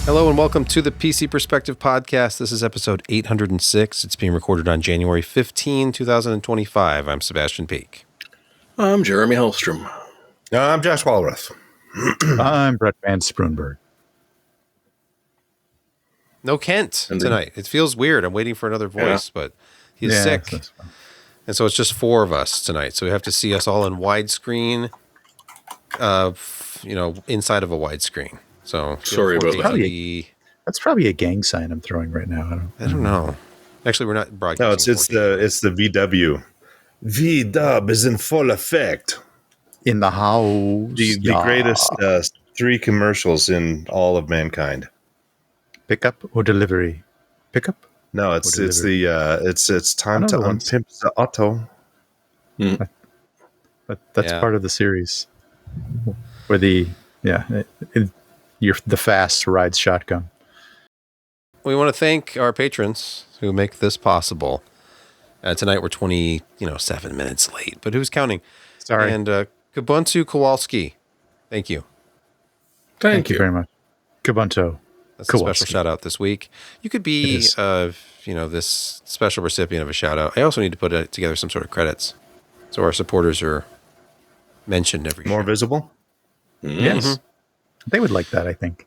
Hello and welcome to the PC Perspective Podcast. This is episode 806. It's being recorded on January 15, 2025. I'm Sebastian Peak. I'm Jeremy Hellstrom. I'm Josh Walrath. I'm Brett Van Spoonberg. No Kent tonight. It feels weird. I'm waiting for another voice, but he's sick. And so it's just four of us tonight. So we have to see us all in widescreen, inside of a widescreen. So sorry about that. That's probably a gang sign I'm throwing right now. I don't know. Actually, we're not broadcasting. No, it's the VW. V-dub is in full effect. In the house. The greatest three commercials in all of mankind. Pickup or delivery? Pickup? No, it's time to unpimp the auto. That's part of the series. Where you're the fast rides shotgun. We want to thank our patrons who make this possible. Tonight we're 27 minutes late, but who's counting? Sorry. And Kubuntu Kowalski, thank you. Thank you very much. Kubuntu. That's a special shout out this week. You could be, this special recipient of a shout out. I also need to put together some sort of credits, so our supporters are mentioned every more visible. Mm-hmm. Yes, they would like that. I think.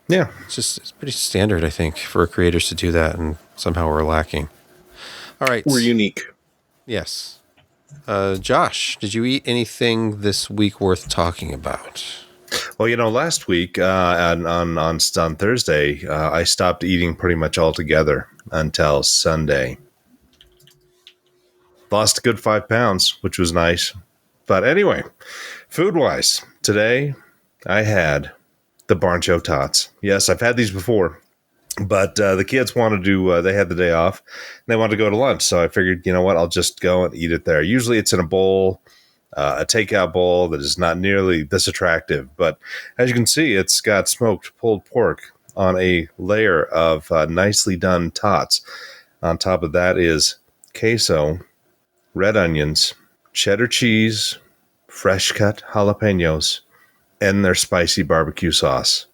Yeah, it's pretty standard, I think, for creators to do that, and somehow we're lacking. All right, we're unique. Yes, Josh, did you eat anything this week worth talking about? Well, last week on Thursday, I stopped eating pretty much altogether until Sunday. Lost a good 5 pounds, which was nice. But anyway, food-wise, today I had the Barn Show Tots. Yes, I've had these before, but the kids wanted to, they had the day off, and they wanted to go to lunch. So I figured, I'll just go and eat it there. Usually it's in a bowl, a takeout bowl that is not nearly this attractive. But as you can see, it's got smoked pulled pork on a layer of nicely done tots. On top of that is queso, red onions, cheddar cheese, fresh cut jalapenos, and their spicy barbecue sauce.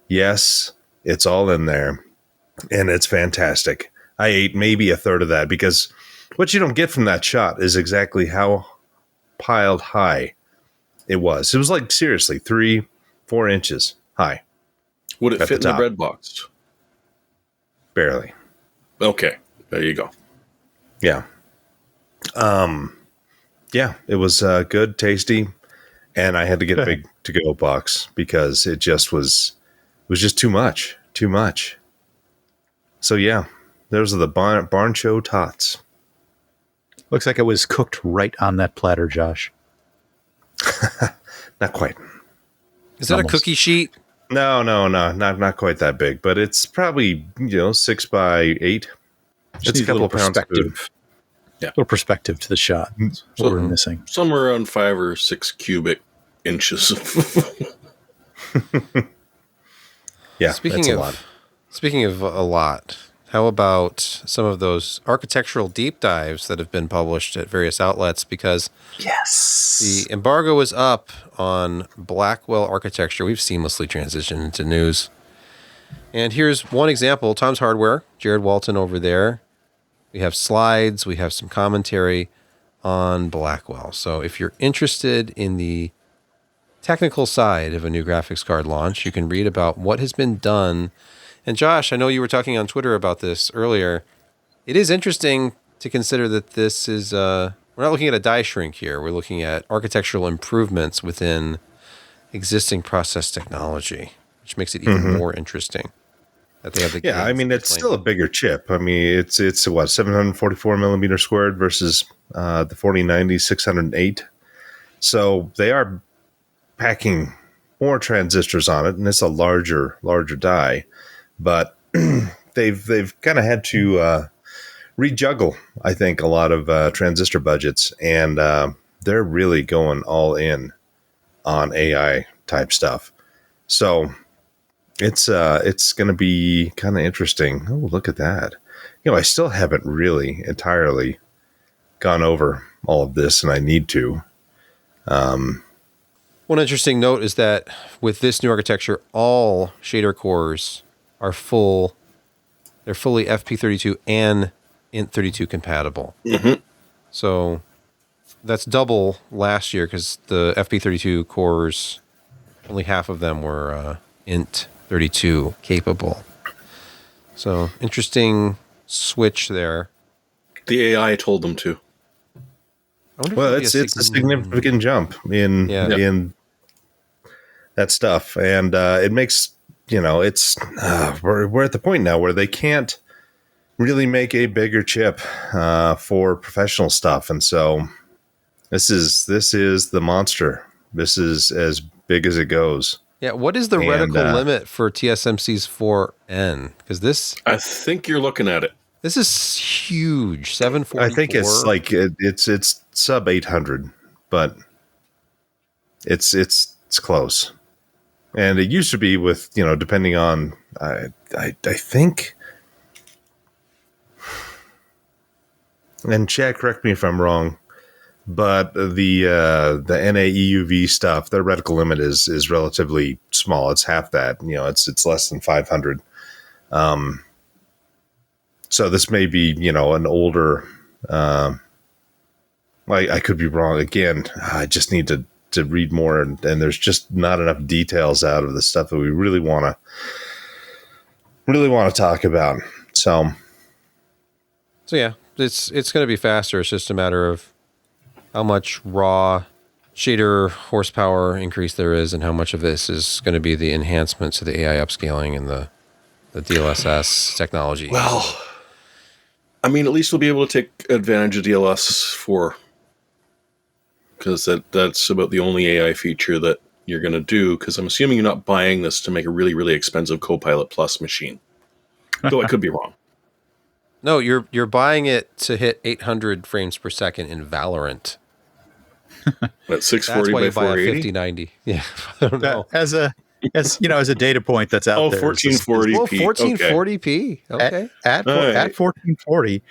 Yes, it's all in there, and it's fantastic. I ate maybe a third of that because what you don't get from that shot is exactly how piled high it was. It was like, seriously, 3-4 inches high. Would it fit in the bread box? Barely. Okay, there you go. Yeah. Yeah, it was good, tasty, and I had to get a big to-go box because it was just too much. So yeah, those are the Barn Show Tots. Looks like it was cooked right on that platter, Josh. Not quite. Is that almost a cookie sheet? No, not quite that big, but it's probably 6 by 8. It's a couple of pounds of food. Yeah, a little perspective to the shot. That's what we're missing. Somewhere around 5 or 6 cubic inches. Yeah, that's a lot. Speaking of a lot, how about some of those architectural deep dives that have been published at various outlets? Because the embargo is up on Blackwell architecture. We've seamlessly transitioned into news. And here's one example. Tom's Hardware, Jared Walton over there. We have slides. We have some commentary on Blackwell. So if you're interested in the technical side of a new graphics card launch, you can read about what has been done. And Josh, I know you were talking on Twitter about this earlier. It is interesting to consider that this is, we're not looking at a die shrink here. We're looking at architectural improvements within existing process technology, which makes it even more interesting. That they have it's still a bigger chip. I mean, it's what, 744 millimeter squared versus the 4090 608. So they are packing more transistors on it, and it's a larger die. But they've kind of had to rejuggle, I think, a lot of transistor budgets, and they're really going all in on AI type stuff. So it's going to be kind of interesting. Oh, look at that. I still haven't really entirely gone over all of this, and I need to. One interesting note is that with this new architecture, all shader cores are full. They're fully FP32 and Int32 compatible. Mm-hmm. So that's double last year because the FP32 cores, only half of them were Int32 capable. So interesting switch there. The AI told them to. Well, it's a significant jump in that stuff, and it makes it's we're at the point now where they can't really make a bigger chip for professional stuff, and so this is the monster. This is as big as it goes. Yeah, what is the reticle limit for TSMC's 4N? Because this, I think you're looking at it. This is huge. 744. I think it's like it's sub 800, but it's close. And it used to be with depending on I think. And Chad, correct me if I'm wrong, but the NA-EUV stuff, their reticle limit is relatively small. It's half that. It's less than 500. So this may be an older. I could be wrong again. I just need to read more, and there's just not enough details out of the stuff that we really want to talk about. So yeah, it's going to be faster. It's just a matter of how much raw shader horsepower increase there is, and how much of this is going to be the enhancements to the AI upscaling and the DLSS technology. Well, I mean, at least we'll be able to take advantage of DLS4, because that's about the only AI feature that you're going to do, because I'm assuming you're not buying this to make a really, really expensive Copilot Plus machine. Though I could be wrong. No, you're buying it to hit 800 frames per second in Valorant. At 640 by 480? That's why you buy a 5090. Yeah, I don't know. As a data point that's out there. 1440p. Oh, 1440p. Okay. At 1440.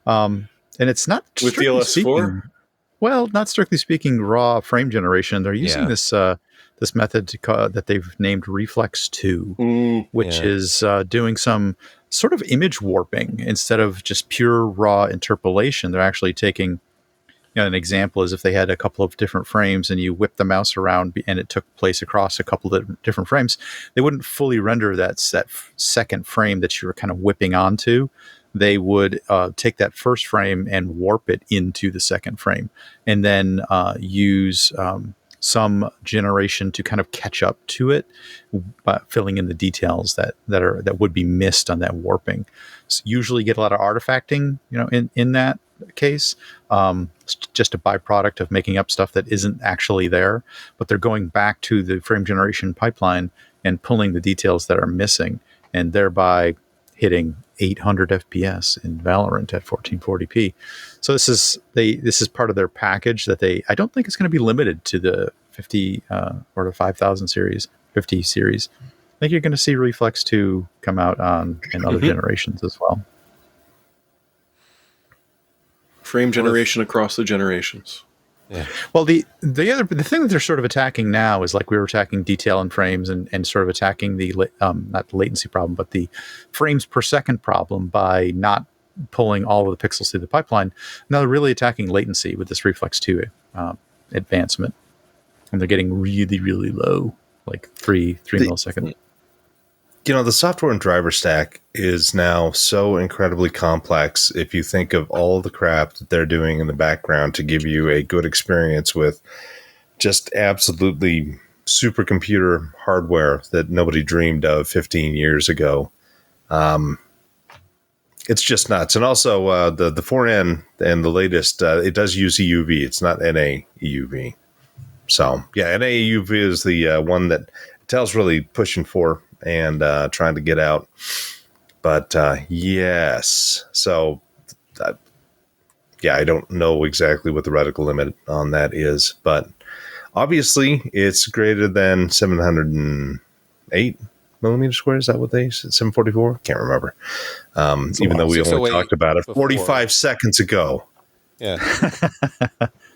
And it's not with DLS4? Well, not strictly speaking raw frame generation. They're using this method that they've named Reflex 2, which is doing some sort of image warping instead of just pure raw interpolation. They're actually taking, an example is if they had a couple of different frames and you whip the mouse around and it took place across a couple of different frames, they wouldn't fully render that second frame that you were kind of whipping onto. They would take that first frame and warp it into the second frame, and then use some generation to kind of catch up to it, by filling in the details that would be missed on that warping. So usually get a lot of artifacting, in that case. It's just a byproduct of making up stuff that isn't actually there, but they're going back to the frame generation pipeline and pulling the details that are missing, and thereby hitting 800 FPS in Valorant at 1440p. So this is part of their package that I don't think it's going to be limited to the 50 or the 5000 series, 50 series. I think you're going to see Reflex 2 come out in other generations as well. Frame generation across the generations. Yeah. Well, the thing that they're sort of attacking now is like we were attacking detail in frames and sort of attacking the not the latency problem, but the frames per second problem by not pulling all of the pixels through the pipeline. Now they're really attacking latency with this Reflex 2 advancement, and they're getting really, really low, like 3 milliseconds. The software and driver stack is now so incredibly complex if you think of all the crap that they're doing in the background to give you a good experience with just absolutely supercomputer hardware that nobody dreamed of 15 years ago. It's just nuts. And also the 4N and the latest, it does use EUV. It's not NA-EUV. So, yeah, NA-EUV is the one that Intel's really pushing for and trying to get out. But yes, so I don't know exactly what the reticle limit on that is, but obviously it's greater than 708 millimeter square. Is that what they said? 744? Can't remember. Even though we only talked about it 45 seconds ago. Yeah.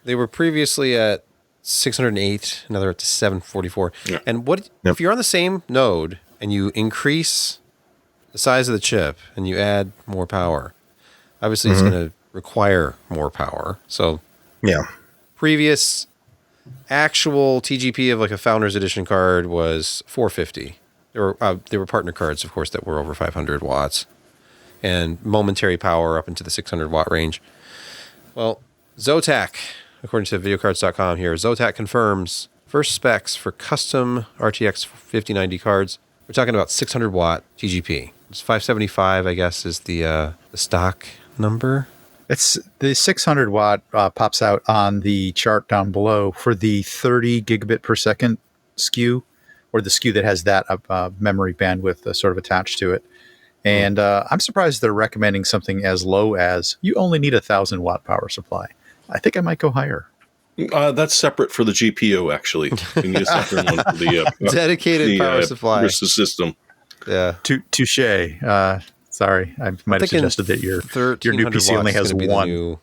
They were previously at 608, now they're up to 744. Yeah. And what if you're on the same node and you increase the size of the chip and you add more power? Obviously, it's going to require more power. So, previous actual TGP of like a Founders Edition card was 450. There were partner cards, of course, that were over 500 watts, and momentary power up into the 600 watt range. Well, Zotac, according to videocards.com here, Zotac confirms first specs for custom RTX 5090 cards. We're talking about 600 watt TGP. It's 575, I guess, is the stock number. It's the 600 watt pops out on the chart down below for the 30 gigabit per second SKU, or the SKU that has that memory bandwidth sort of attached to it. And I'm surprised they're recommending something as low as you only need 1,000 watt power supply. I think I might go higher. That's separate for the GPU, actually. You need a separate one for the dedicated power supply versus system. Yeah. Touche. Sorry, I might have suggested that your new PC only has one.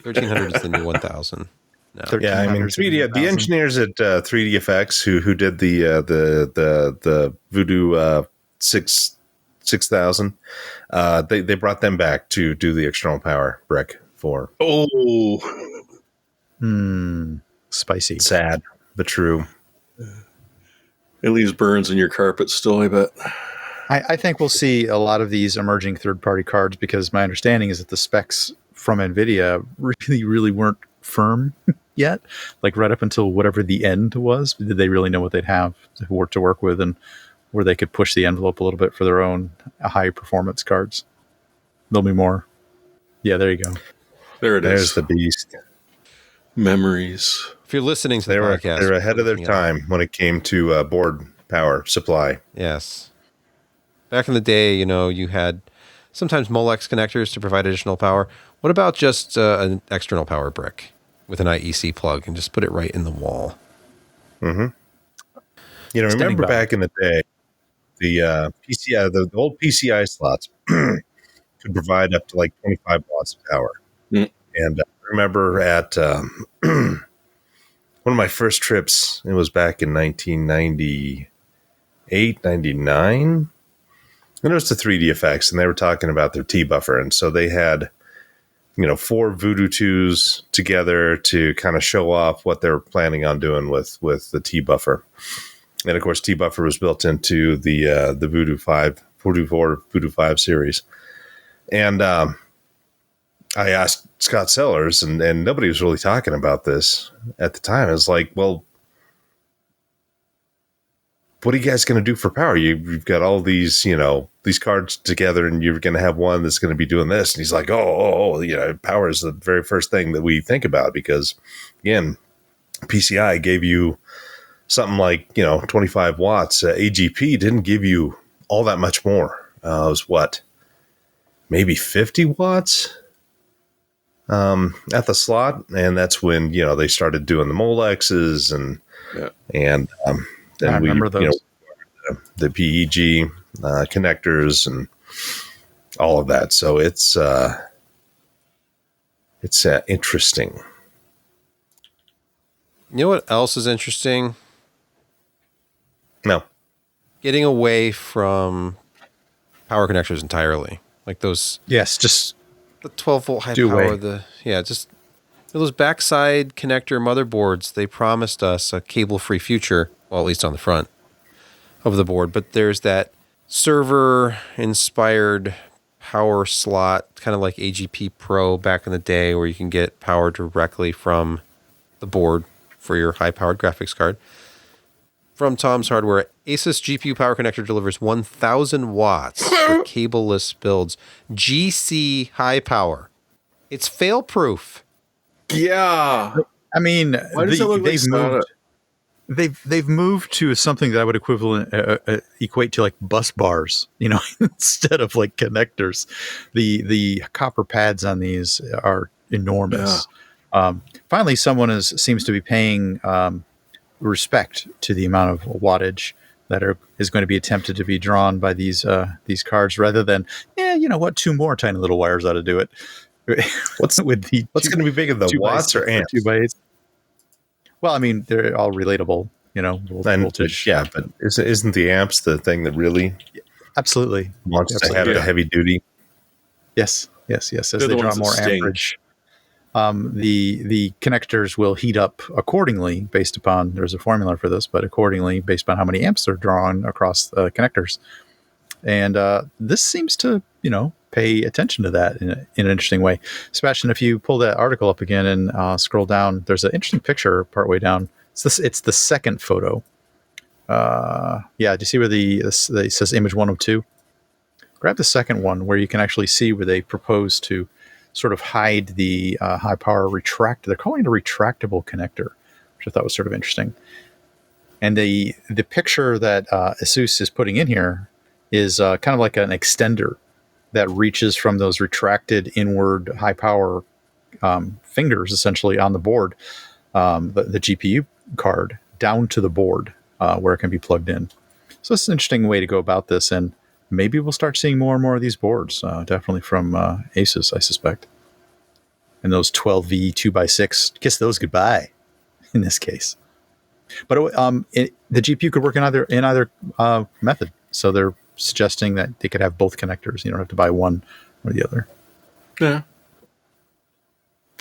1300 is the new 1000. No. Yeah, I mean, 3D. The engineers at 3DFX who did the Voodoo 6000, they brought them back to do the external power brick for. Oh, spicy. Sad, but true. It leaves burns in your carpet still, I bet. I think we'll see a lot of these emerging third-party cards, because my understanding is that the specs from NVIDIA really weren't firm yet. Like right up until whatever the end was, did they really know what they'd have to work with, and where they could push the envelope a little bit for their own high-performance cards. There'll be more. Yeah, there you go. There it is. There's the beast. Memories. If you're listening to the podcast, they're ahead of their time when it came to board power supply. Yes. Back in the day, you had sometimes Molex connectors to provide additional power. What about just an external power brick with an IEC plug and just put it right in the wall? Mm-hmm. Remember back in the day, the PCI, the old PCI slots could provide up to like 25 watts of power. Mm. And I remember at one of my first trips, it was back in 1998, 99. And it was the 3DFX, and they were talking about their T-buffer. And so they had, 4 Voodoo 2s together to kind of show off what they were planning on doing with the T-buffer. And, of course, T-buffer was built into the Voodoo 5, Voodoo 4, Voodoo 5 series. And I asked Scott Sellers, and nobody was really talking about this at the time. I was like, well, what are you guys going to do for power? You've got all these, these cards together, and you're going to have one that's going to be doing this. And he's like, power is the very first thing that we think about, because, again, PCI gave you something like, 25 watts. AGP didn't give you all that much more. It was what? Maybe 50 watts at the slot. And that's when, they started doing the Molexes and then I remember those. The PEG connectors and all of that. So it's interesting. You know what else is interesting? No. Getting away from power connectors entirely. Like those. Yes, just the 12 volt high power. Just those backside connector motherboards. They promised us a cable-free future. Well, at least on the front of the board. But there's that server-inspired power slot, kind of like AGP Pro back in the day, where you can get power directly from the board for your high-powered graphics card. From Tom's Hardware, Asus GPU power connector delivers 1,000 watts for cableless builds. GC high power. It's fail-proof. Yeah. I mean, Why does it look like SATA? They've moved to something that I would equate to like bus bars, instead of like connectors. The copper pads on these are enormous. Yeah. Finally, someone seems to be paying respect to the amount of wattage that is going to be attempted to be drawn by these cards, rather than 2 more tiny little wires ought to do it. What's going to be bigger, the watts or amps? Well, I mean, they're all relatable, voltage. Yeah, but isn't the amps the thing that really Absolutely wants to have Absolutely. the heavy duty? Yes. As They're they the draw ones that more sting. amperage, the connectors will heat up accordingly based upon, there's a formula for this, but accordingly based upon how many amps they're drawn across the connectors. And this seems to, pay attention to that in an interesting way. Sebastian, if you pull that article up again and scroll down, there's an interesting picture partway down. It's the second photo. Do you see where it says image 102? Grab the second one where you can actually see where they propose to sort of hide the high power retractor. They're calling it a retractable connector, which I thought was sort of interesting. And the picture that Asus is putting in here is kind of like an extender that reaches from those retracted inward high power fingers essentially on the board, the GPU card, down to the board where it can be plugged in. So it's an interesting way to go about this, and maybe we'll start seeing more and more of these boards, definitely from Asus, I suspect. And those 12V 2x6, kiss those goodbye in this case. But the GPU could work in either method. So they're suggesting that they could have both connectors. You don't have to buy one or the other. Yeah.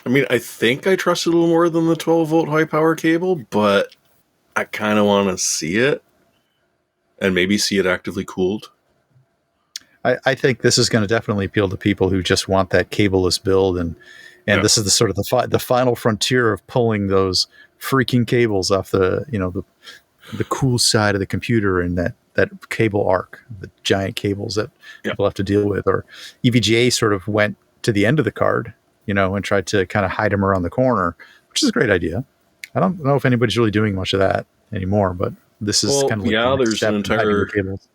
I mean, I think I trust it a little more than the 12-volt high-power cable, but I kind of want to see it and maybe see it actively cooled. I think this is going to definitely appeal to people who just want that cableless build, and this is the sort of the final frontier of pulling those freaking cables off the cool side of the computer, and that cable arc, the giant cables that people have to deal with. Or EVGA sort of went to the end of the card, and tried to kind of hide them around the corner, which is a great idea. I don't know if anybody's really doing much of that anymore, but this is kind of like the there's an entire cables.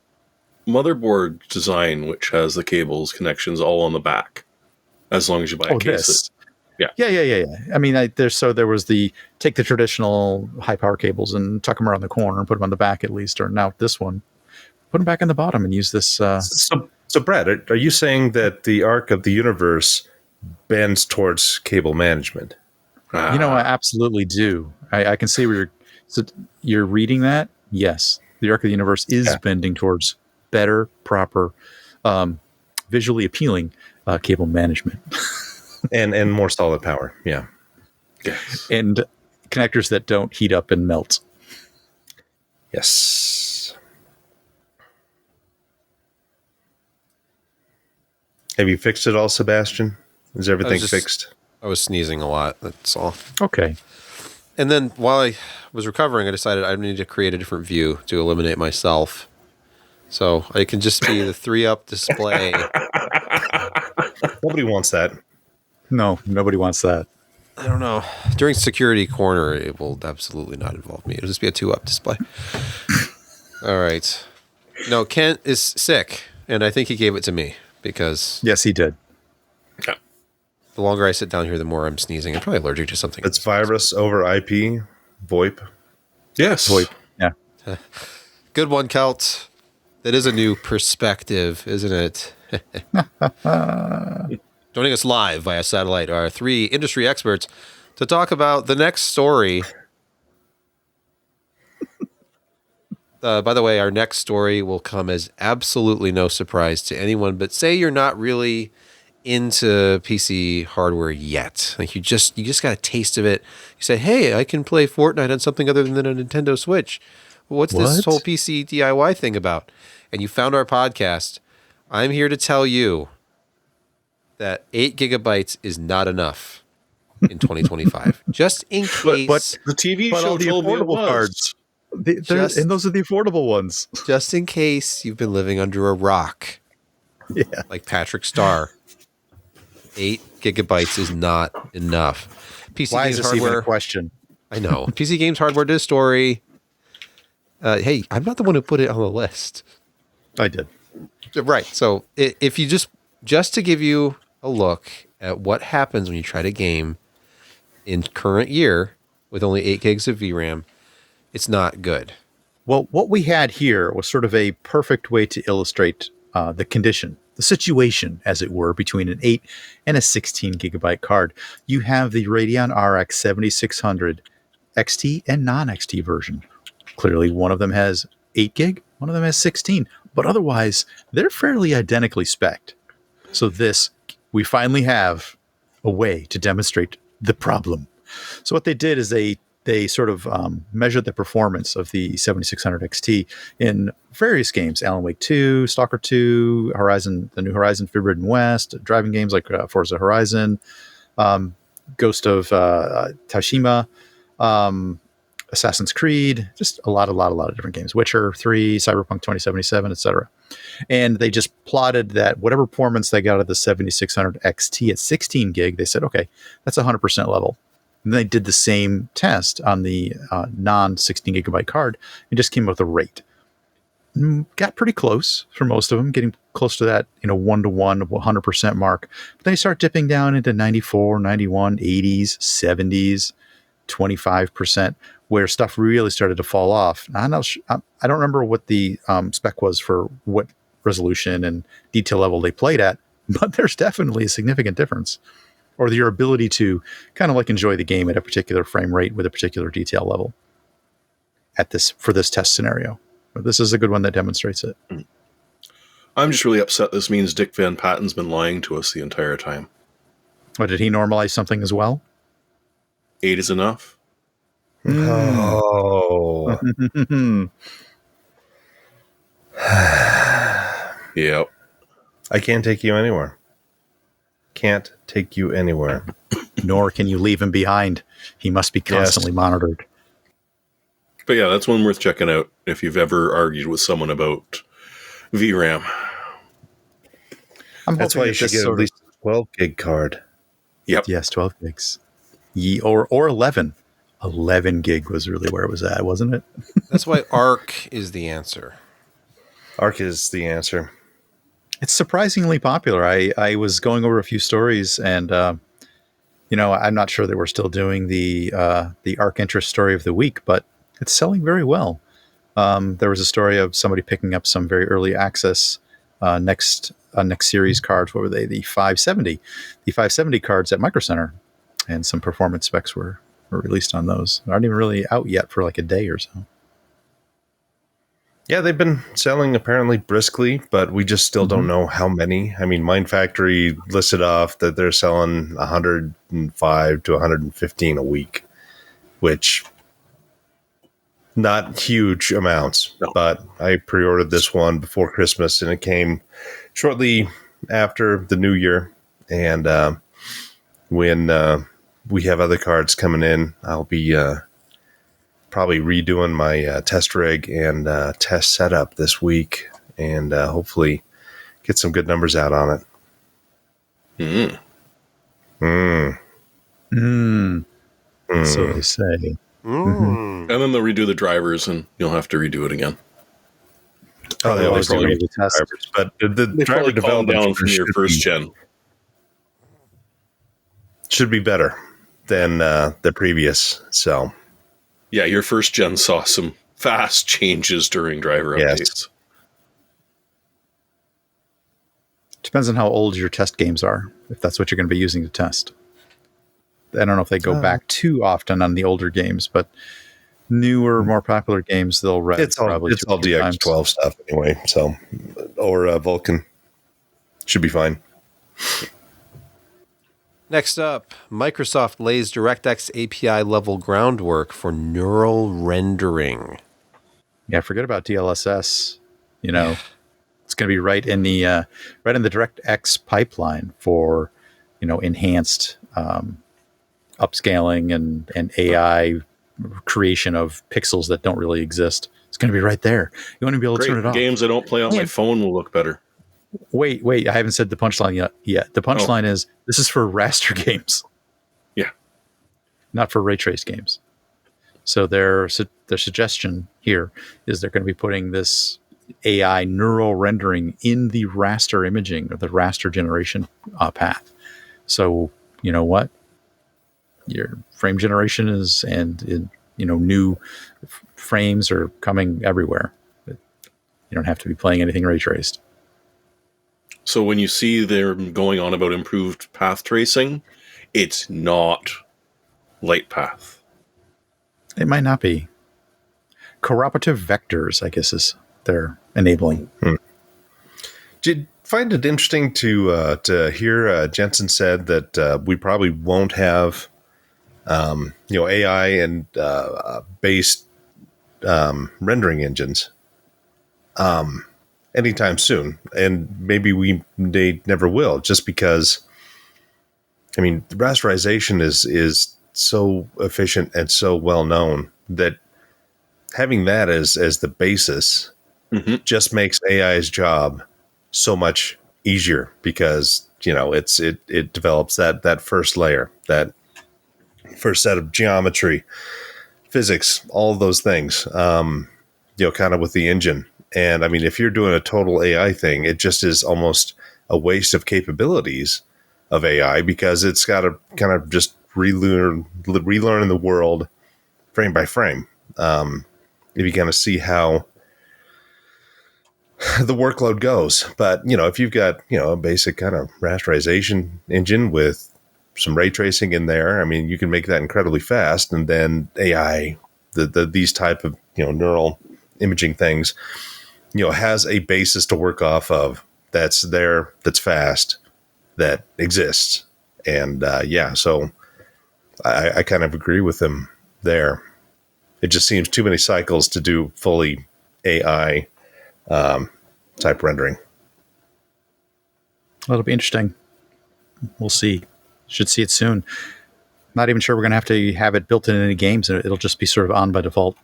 Motherboard design which has the cables connections all on the back, as long as you buy a case. Yeah. I mean, there was take the traditional high power cables and tuck them around the corner and put them on the back at least, or now this one, put them back on the bottom and use this. So Brad, are you saying that the arc of the universe bends towards cable management? I absolutely do. I can see where you're reading that. Yes, the arc of the universe is bending towards better, proper, visually appealing cable management. and more solid power. Yeah. Yes. And connectors that don't heat up and melt. Yes. Have you fixed it all, Sebastian? Is everything fixed? I was sneezing a lot. That's all. Okay. And then while I was recovering, I decided I need to create a different view to eliminate myself. So I can just be the 3-up display. Nobody wants that. No, nobody wants that. I don't know. During security corner, it will absolutely not involve me. It'll just be a 2-up display. All right. No, Kent is sick, and I think he gave it to me because... Yes, he did. Okay. The longer I sit down here, the more I'm sneezing. I'm probably allergic to something. It's virus over IP, VoIP. Yes. VoIP, yeah. Good one, Kelt. That is a new perspective, isn't it? Joining us live via satellite are 3 industry experts to talk about the next story. By the way, our next story will come as absolutely no surprise to anyone, but say you're not really into PC hardware yet. Like you just got a taste of it. You say, hey, I can play Fortnite on something other than a Nintendo Switch. What's this whole PC DIY thing about? And you found our podcast. I'm here to tell you that 8 gigabytes is not enough in 2025. Just in case. But the TV show told me it was. And those are the affordable ones. Just in case you've been living under a rock. Yeah. Like Patrick Starr. 8 gigabytes is not enough. PC Why Games is this Hardware, even a question? I know. PC Games Hardware did a story. Hey, I'm not the one who put it on the list. I did. Right. So if you just to give you a look at what happens when you try to game in current year with only 8 gigs of VRAM, it's not good. Well, what we had here was sort of a perfect way to illustrate the condition, the situation, as it were, between an 8 and a 16 gigabyte card. You have the Radeon RX 7600 XT and non-XT version. Clearly, one of them has 8 gig, one of them has 16, but otherwise, they're fairly identically spec'd. So we finally have a way to demonstrate the problem. So what they did is they sort of measured the performance of the 7600 XT in various games: Alan Wake 2, Stalker 2, Horizon, the new Horizon Forbidden West, driving games like Forza Horizon, Ghost of Tsushima, Assassin's Creed, just a lot of different games. Witcher 3, Cyberpunk 2077, etc. And they just plotted that whatever performance they got out of the 7600 XT at 16 gig, they said, okay, that's 100% level. And they did the same test on the non-16 gigabyte card and just came up with a rate. Got pretty close for most of them, getting close to that 1-to-1, 100% mark. But then you start dipping down into 94, 91, 80s, 70s, 25%, where stuff really started to fall off. I don't remember what the spec was for what resolution and detail level they played at, but there's definitely a significant difference. Or your ability to kind of like enjoy the game at a particular frame rate with a particular detail level for this test scenario. But this is a good one that demonstrates it. I'm just really upset this means Dick Van Patten's been lying to us the entire time. Oh, did he normalize something as well? 8 is enough. Oh. Yep. I can't take you anywhere. Can't take you anywhere. Nor can you leave him behind. He must be constantly monitored. But yeah, that's one worth checking out if you've ever argued with someone about VRAM. That's why you should get at least a 12 gig card. Yep. Yes, 12 gigs. Or 11. 11 gig was really where it was at, wasn't it? That's why Arc is the answer. Arc is the answer. It's surprisingly popular. I was going over a few stories, and I'm not sure that we're still doing the Arc interest story of the week, but it's selling very well. There was a story of somebody picking up some very early access next series cards. What were they? The 570 cards at Micro Center, and some performance specs were released on those. They aren't even really out yet for like a day or so. Yeah, they've been selling apparently briskly, but we just still don't know how many. I mean, Mind Factory listed off that they're selling 105 to 115 a week, which not huge amounts. No. But I pre-ordered this one before Christmas, and it came shortly after the New Year. And when we have other cards coming in, I'll be probably redoing my test rig and test setup this week, and hopefully get some good numbers out on it. So they say. And then they'll redo the drivers, and you'll have to redo it again. Oh, they always do the test. But the driver development down from your first gen should be better than the previous. So. Yeah, your first gen saw some fast changes during driver updates. Depends on how old your test games are, if that's what you're going to be using to test. I don't know if they go back too often on the older games, but newer, more popular games, they'll rev it's all DX12 stuff anyway. So, or Vulkan should be fine. Next up, Microsoft lays DirectX API level groundwork for neural rendering. Yeah, forget about DLSS. It's going to be right in the DirectX pipeline for enhanced upscaling and AI creation of pixels that don't really exist. It's going to be right there. You want to be able to turn it off. Games I don't play on my phone will look better. Wait, I haven't said the punchline yet. The punchline is this is for raster games. Yeah. Not for ray trace games. So their suggestion here is they're going to be putting this AI neural rendering in the raster imaging or the raster generation path. So, you know what? Your frame generation new frames are coming everywhere. You don't have to be playing anything ray traced. So when you see they're going on about improved path tracing, it's not light path. It might not be. Cooperative vectors, I guess, is they're enabling. Did you find it interesting to hear Jensen said that we probably won't have AI and based rendering engines anytime soon, and maybe they never will, just because. I mean, rasterization is so efficient and so well known that having that as the basis just makes AI's job so much easier, because it develops that first layer, that first set of geometry, physics, all of those things, kind of with the engine. And I mean, if you're doing a total AI thing, it just is almost a waste of capabilities of AI, because it's got to kind of just relearn the world frame by frame. If you kind of see how the workload goes. But, if you've got, a basic kind of rasterization engine with some ray tracing in there, I mean, you can make that incredibly fast. And then AI, these type of, neural imaging things, has a basis to work off of that's there, that's fast, that exists. And so I kind of agree with him there. It just seems too many cycles to do fully AI type rendering. That'll be interesting. We'll see. Should see it soon. Not even sure we're going to have it built in any games. It'll just be sort of on by default.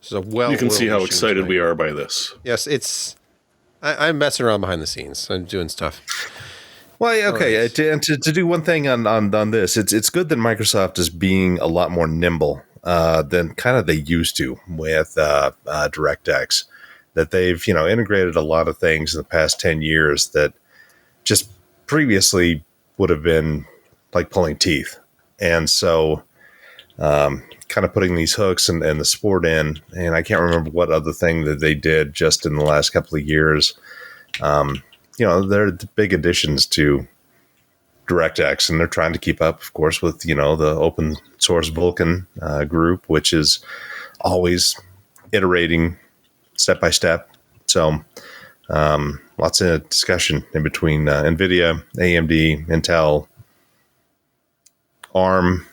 So you can see how excited we are by this. Yes, it's. I'm messing around behind the scenes. I'm doing stuff. Well, okay. To do one thing on this, it's good that Microsoft is being a lot more nimble than kind of they used to with DirectX. That they've integrated a lot of things in the past 10 years that just previously would have been like pulling teeth, and so kind of putting these hooks and the support in. And I can't remember what other thing that they did just in the last couple of years. They're the big additions to DirectX, and they're trying to keep up, of course, with, the open source Vulkan group, which is always iterating step by step. So lots of discussion in between NVIDIA, AMD, Intel, ARM,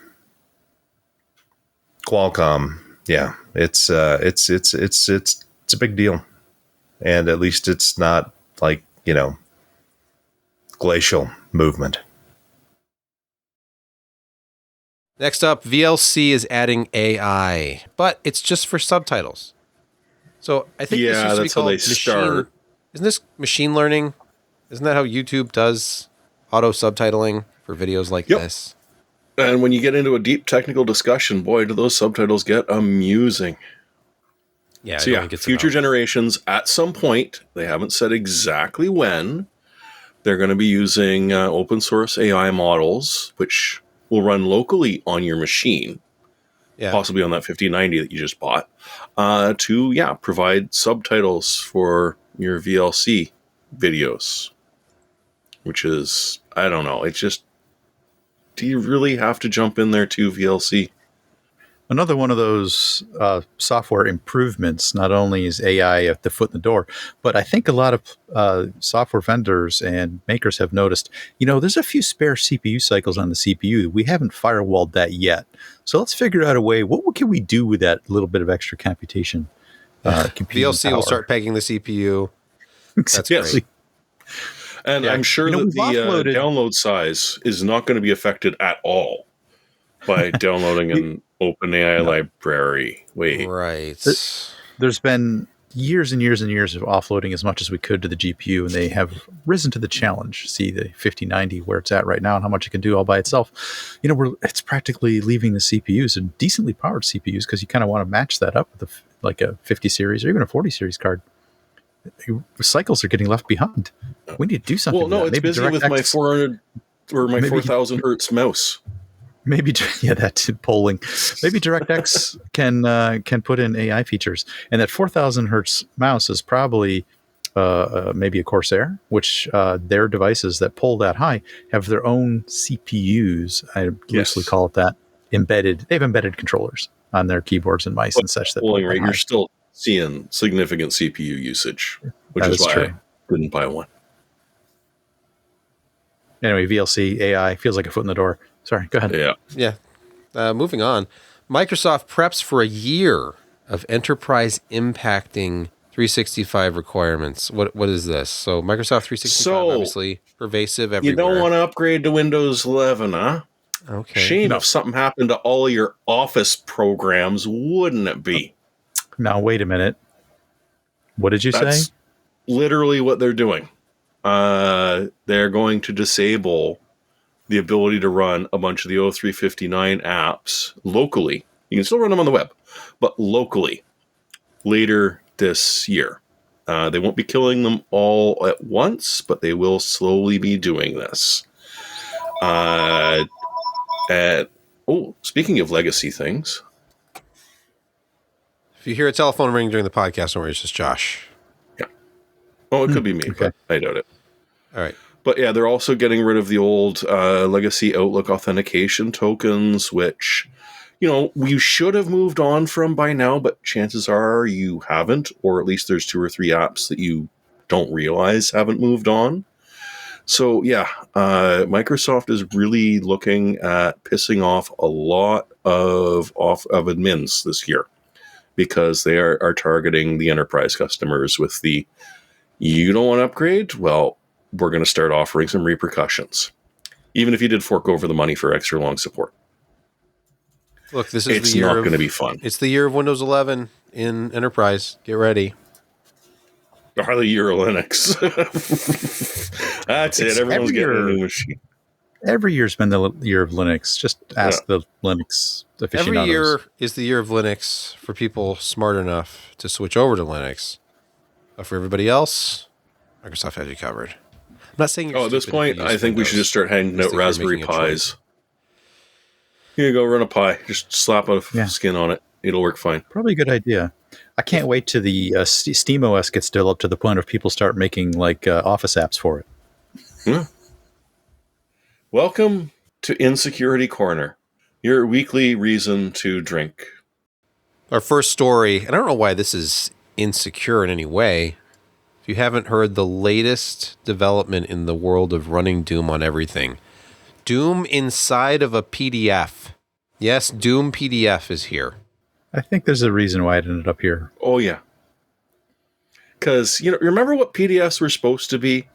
Qualcomm. Yeah, it's a big deal, and at least it's not like glacial movement. Next up, VLC is adding AI, but it's just for subtitles. So I think this used to be called machine. Isn't this machine learning? Isn't that how YouTube does auto subtitling for videos like this? And when you get into a deep technical discussion, boy, do those subtitles get amusing. Yeah. So future generations, at some point, they haven't said exactly when, they're going to be using open source AI models, which will run locally on your machine, possibly on that 5090 that you just bought, to provide subtitles for your VLC videos, which is, I don't know, it's just, do you really have to jump in there to VLC? Another one of those software improvements. Not only is AI at the foot in the door, but I think a lot of software vendors and makers have noticed, there's a few spare CPU cycles on the CPU. We haven't firewalled that yet. So let's figure out a way. What can we do with that little bit of extra computation? VLC will start pegging the CPU. That's great. And I'm sure that the download size is not going to be affected at all by downloading an OpenAI library. Wait. Right. There's been years and years and years of offloading as much as we could to the GPU, and they have risen to the challenge. See the 5090 where it's at right now and how much it can do all by itself. It's practically leaving the CPUs and decently powered CPUs, because you kind of want to match that up with a 50 series or even a 40 series card. Cycles are getting left behind. We need to do something. Well, no, it's busy with my 400 or my 4000 hertz mouse. Maybe, that's polling. Maybe DirectX can put in AI features, and that 4000 hertz mouse is probably maybe a Corsair, which their devices that pull that high have their own CPUs. I loosely call it that. Embedded. They have embedded controllers on their keyboards and mice and such. That pulling rate, you're still seeing significant CPU usage, which is why I didn't buy one. Anyway, VLC AI feels like a foot in the door. Sorry, go ahead. Yeah. Moving on. Microsoft preps for a year of enterprise impacting 365 requirements. What is this? So Microsoft 365 obviously pervasive everywhere. You don't want to upgrade to Windows 11, huh? Okay. Shame if something happened to all your Office programs, wouldn't it be? Now, wait a minute. What did you say? Literally what they're doing. They're going to disable the ability to run a bunch of the O359 apps locally. You can still run them on the web, but locally later this year. They won't be killing them all at once, but they will slowly be doing this. Speaking of legacy things. If you hear a telephone ring during the podcast, don't worry, it's just Josh. Yeah. Oh, it could be me, but I doubt it. All right. But yeah, they're also getting rid of the old legacy Outlook authentication tokens, which, you should have moved on from by now, but chances are you haven't, or at least there's 2 or 3 apps that you don't realize haven't moved on. So yeah, Microsoft is really looking at pissing off a lot of admins this year because they are targeting the enterprise customers with the, you don't want to upgrade? Well, we're going to start offering some repercussions, even if you did fork over the money for extra long support. Look, this is it's not going to be fun. It's the year of Windows 11 in enterprise. Get ready. Or the year of Linux. That's it. Everyone's getting a new machine. Every year's been the year of Linux. Just ask the Linux aficionados. Every year is the year of Linux for people smart enough to switch over to Linux. But for everybody else, Microsoft has you covered. I'm not saying you're at this point, I think we should just start handing out Raspberry Pis. Here you go, run a Pi. Just slap a skin on it. It'll work fine. Probably a good idea. I can't wait till the SteamOS gets developed to the point of people start making Office apps for it. Yeah. Welcome to Insecurity Corner, your weekly reason to drink. Our first story, and I don't know why this is insecure in any way. If you haven't heard the latest development in the world of running Doom on everything, Doom inside of a PDF. Yes, Doom PDF is here. I think there's a reason why it ended up here. Oh, yeah. Because, remember what PDFs were supposed to be?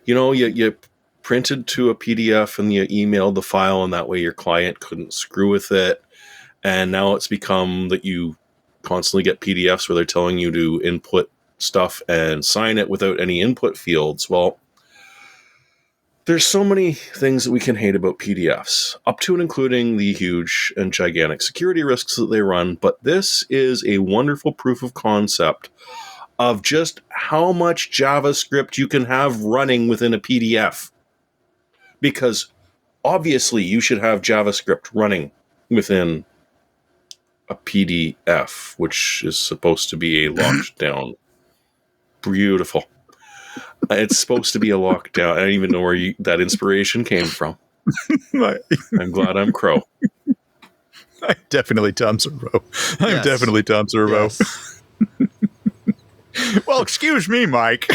You printed to a PDF and you emailed the file, and that way your client couldn't screw with it. And now it's become that you constantly get PDFs where they're telling you to input stuff and sign it without any input fields. Well, there's so many things that we can hate about PDFs, up to and including the huge and gigantic security risks that they run. But this is a wonderful proof of concept of just how much JavaScript you can have running within a PDF. Because obviously you should have JavaScript running within a PDF, which is supposed to be a locked down. Beautiful. It's supposed to be a lockdown. I don't even know where that inspiration came from. I'm glad I'm Crow. I'm definitely Tom Servo. I'm definitely Tom Servo. Yes. Well, excuse me, Mike.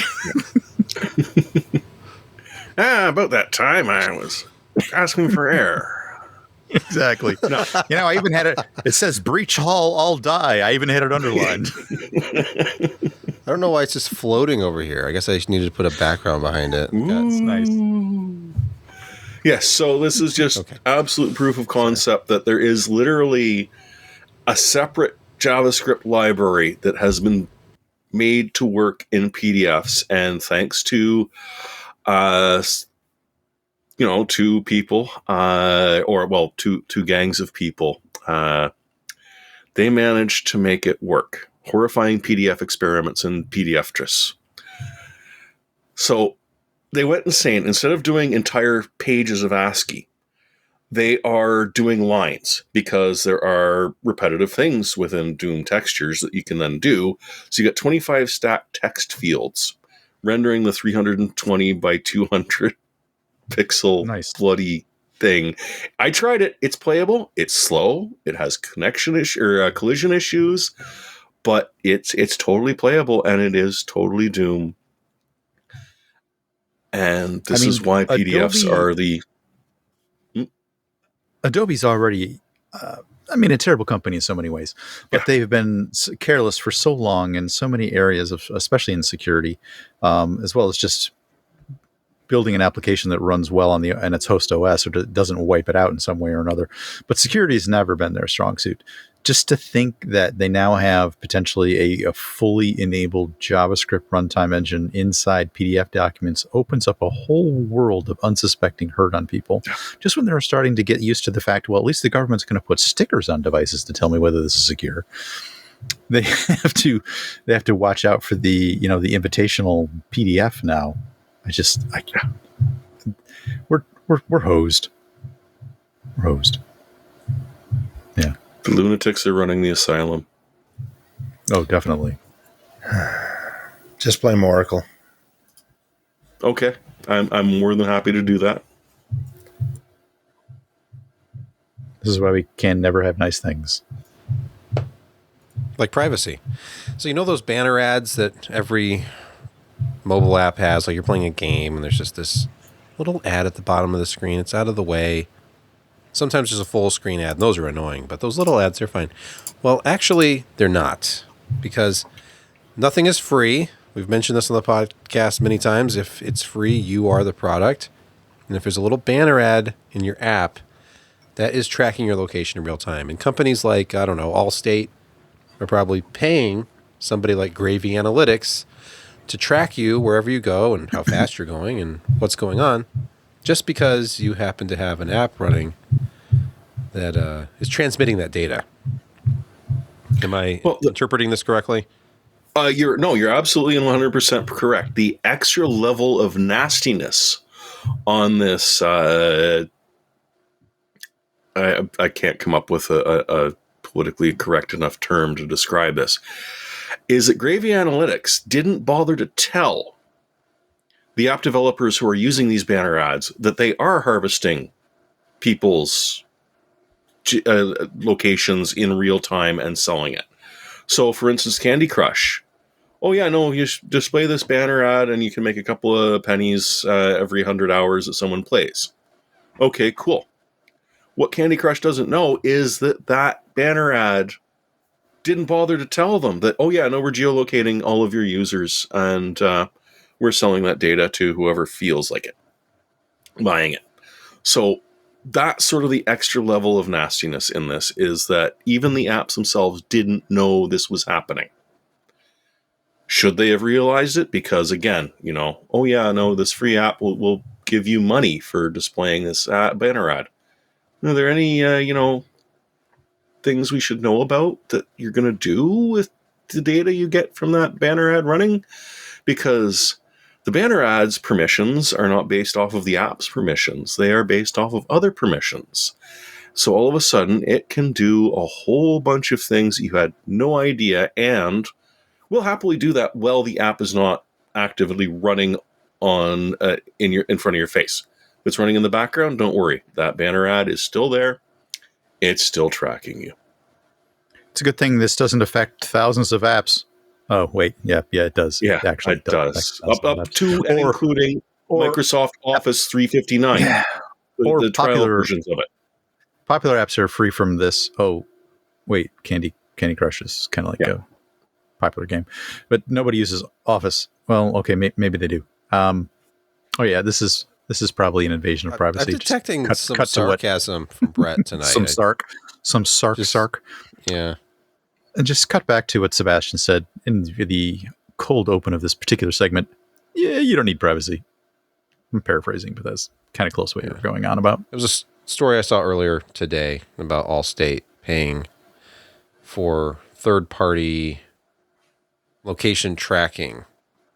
About that time I was asking for air. Exactly. No. I even had it says Breach Hall, all die. I even had it underlined. I don't know why it's just floating over here. I guess I just needed to put a background behind it. That's nice. Yes, so this is just absolute proof of concept that there is literally a separate JavaScript library that has been made to work in PDFs, and thanks to two people, two gangs of people, they managed to make it work. Horrifying PDF experiments in PDFtress. So they went insane. Instead of doing entire pages of ASCII, they are doing lines, because there are repetitive things within Doom textures that you can then do. So you got 25 stacked text fields rendering the 320 by 200 pixel bloody thing. I tried it. It's playable. It's slow. It has collision issues, but it's totally playable, and it is totally Doom. And this is why PDFs are the... Adobe's already, a terrible company in so many ways, but they've been careless for so long in so many areas, especially in security, as well as just building an application that runs well on its host OS or doesn't wipe it out in some way or another. But security has never been their strong suit. Just to think that they now have potentially a fully enabled JavaScript runtime engine inside PDF documents opens up a whole world of unsuspecting hurt on people. Just when they're starting to get used to the fact, well, at least the government's going to put stickers on devices to tell me whether this is secure. They have to watch out for the invitational PDF now. We're hosed. We're hosed. Yeah. The lunatics are running the asylum. Oh, definitely. Just blame Oracle. Okay. I'm more than happy to do that. This is why we can never have nice things. Like privacy. So those banner ads that every mobile app has, like you're playing a game and there's just this little ad at the bottom of the screen. It's out of the way. Sometimes there's a full screen ad, and those are annoying, but those little ads are fine. Well, actually, they're not, because nothing is free. We've mentioned this on the podcast many times. If it's free, you are the product. And if there's a little banner ad in your app, that is tracking your location in real time. And companies like, Allstate are probably paying somebody like Gravy Analytics to track you wherever you go and how fast you're going and what's going on, just because you happen to have an app running that is transmitting that data. Am I interpreting this correctly? You're absolutely 100% correct. The extra level of nastiness on this, I can't come up with a politically correct enough term to describe this, is that Gravy Analytics didn't bother to tell the app developers who are using these banner ads that they are harvesting people's locations in real time and selling it. So, for instance, Candy Crush. Oh, yeah, no, you display this banner ad and you can make a couple of pennies every 100 hours that someone plays. Okay, cool. What Candy Crush doesn't know is that banner ad didn't bother to tell them that, oh, yeah, no, we're geolocating all of your users and we're selling that data to whoever feels like it, buying it. So that's sort of the extra level of nastiness in this, is that even the apps themselves didn't know this was happening. Should they have realized it? Because again, oh yeah, no, this free app will give you money for displaying this banner ad. Are there any, things we should know about that you're going to do with the data you get from that banner ad running? Because the banner ads permissions are not based off of the app's permissions. They are based off of other permissions. So all of a sudden, it can do a whole bunch of things that you had no idea, and will happily do that while the app is not actively running on in front of your face. If it's running in the background, don't worry. That banner ad is still there. It's still tracking you. It's a good thing this doesn't affect thousands of apps. Oh, wait. Yeah, it does. Yeah, actually, it does. Up to and including Microsoft Office 359. Yeah. Or the trial versions of it. Popular apps are free from this. Oh, wait. Candy Crush is kind of like a popular game. But nobody uses Office. Well, okay, maybe they do. Oh, yeah, this is probably an invasion of privacy. I'm detecting some sarcasm from Brett tonight. Some sarc. Yeah. And just cut back to what Sebastian said in the cold open of this particular segment. Yeah, you don't need privacy. I'm paraphrasing, but that's kind of close what you're going on about. It was a story I saw earlier today about Allstate paying for third-party location tracking.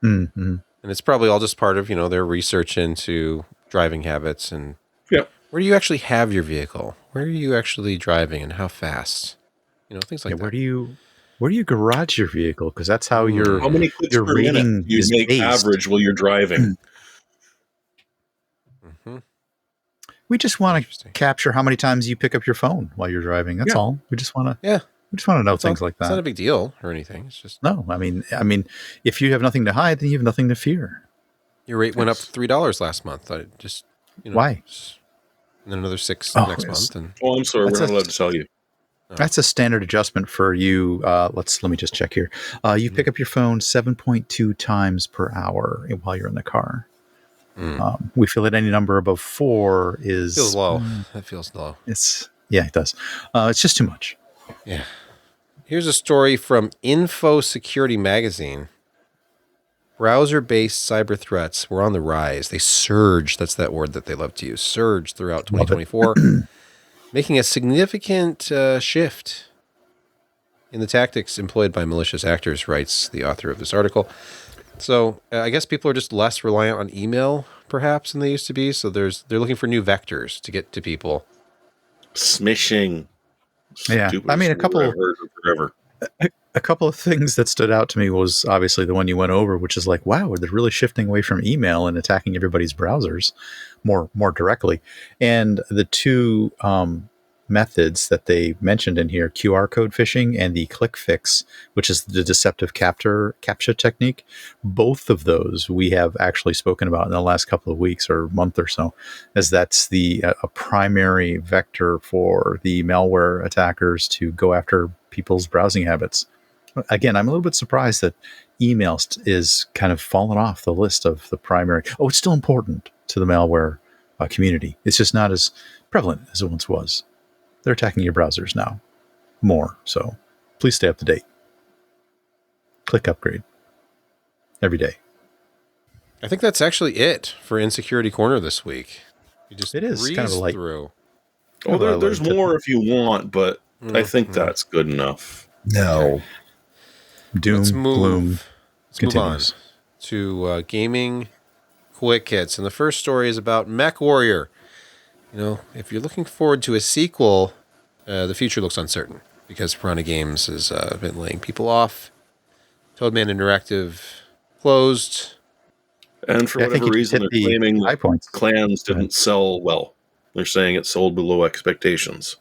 Mm-hmm. And it's probably all just part of, their research into driving habits and where do you actually have your vehicle? Where are you actually driving and how fast? Things like that. Where do you garage your vehicle? Because that's how your How many clicks per minute rating do you is make based. average while you're driving? Mm-hmm. We just want to capture how many times you pick up your phone while you're driving. That's all. We just want to. We just want to know things like that. It's not a big deal or anything. It's just no. I mean, if you have nothing to hide, then you have nothing to fear. Your rate went up $3 last month. I just why? And then another $6 next month. And I'm sorry, we're not allowed to tell you. That's a standard adjustment for you. Let me just check here. You pick up your phone 7.2 times per hour while you're in the car. We feel that any number above 4 feels low. That feels low. It does. It's just too much. Yeah. Here's a story from Info Security Magazine. Browser-based cyber threats were on the rise. They surged. That's that word that they love to use. Surged throughout 2024, making a significant shift in the tactics employed by malicious actors, writes the author of this article. So I guess people are just less reliant on email, perhaps, than they used to be. So they're looking for new vectors to get to people. Smishing. Yeah, I mean, a couple of things that stood out to me was obviously the one you went over, which is like, wow, they're really shifting away from email and attacking everybody's browsers more directly. And the two methods that they mentioned in here, QR code phishing and the click fix, which is the deceptive CAPTCHA technique, both of those we have actually spoken about in the last couple of weeks or month or so, as that's a primary vector for the malware attackers to go after people's browsing habits. Again, I'm a little bit surprised that email is kind of fallen off the list of the primary. Oh, it's still important to the malware community. It's just not as prevalent as it once was. They're attacking your browsers now more. So please stay up to date. Click upgrade every day. I think that's actually it for Insecurity Corner this week. You just it is kind of light through. Oh, there's more if you want, but I think that's good enough. No. Doom, gloom. Let's move on to gaming quick hits. And the first story is about MechWarrior. You know, if you're looking forward to a sequel, the future looks uncertain because Piranha Games has been laying people off. Toadman Interactive closed. And for whatever reason, they're claiming Clans didn't sell well. They're saying it sold below expectations.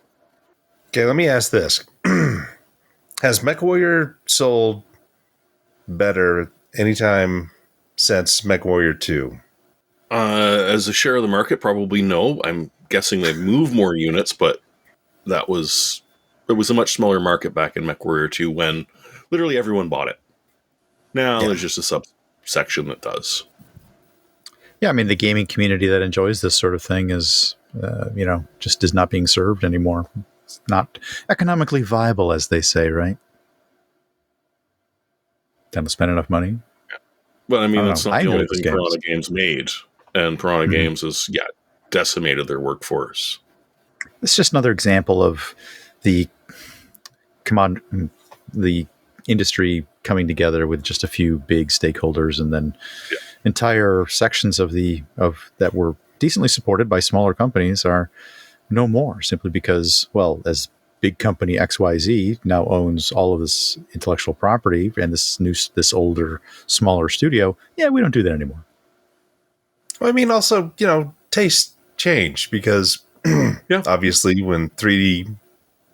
Okay, let me ask this. Has MechWarrior sold better anytime since MechWarrior 2? As a share of the market, probably no. I'm guessing they've moved more units, but it was a much smaller market back in MechWarrior 2 when literally everyone bought it. Now there's just a subsection that does. Yeah, I mean, the gaming community that enjoys this sort of thing is, just is not being served anymore. It's not economically viable, as they say, right? Don't spend enough money. Yeah. But I mean, that's not the only thing Piranha Games made. And Piranha Games has, decimated their workforce. It's just another example of the industry coming together with just a few big stakeholders, and then entire sections of that were decently supported by smaller companies are no more, simply because, well, as big company XYZ now owns all of this intellectual property and this older, smaller studio, we don't do that anymore. Well, I mean, also, tastes change because obviously when 3D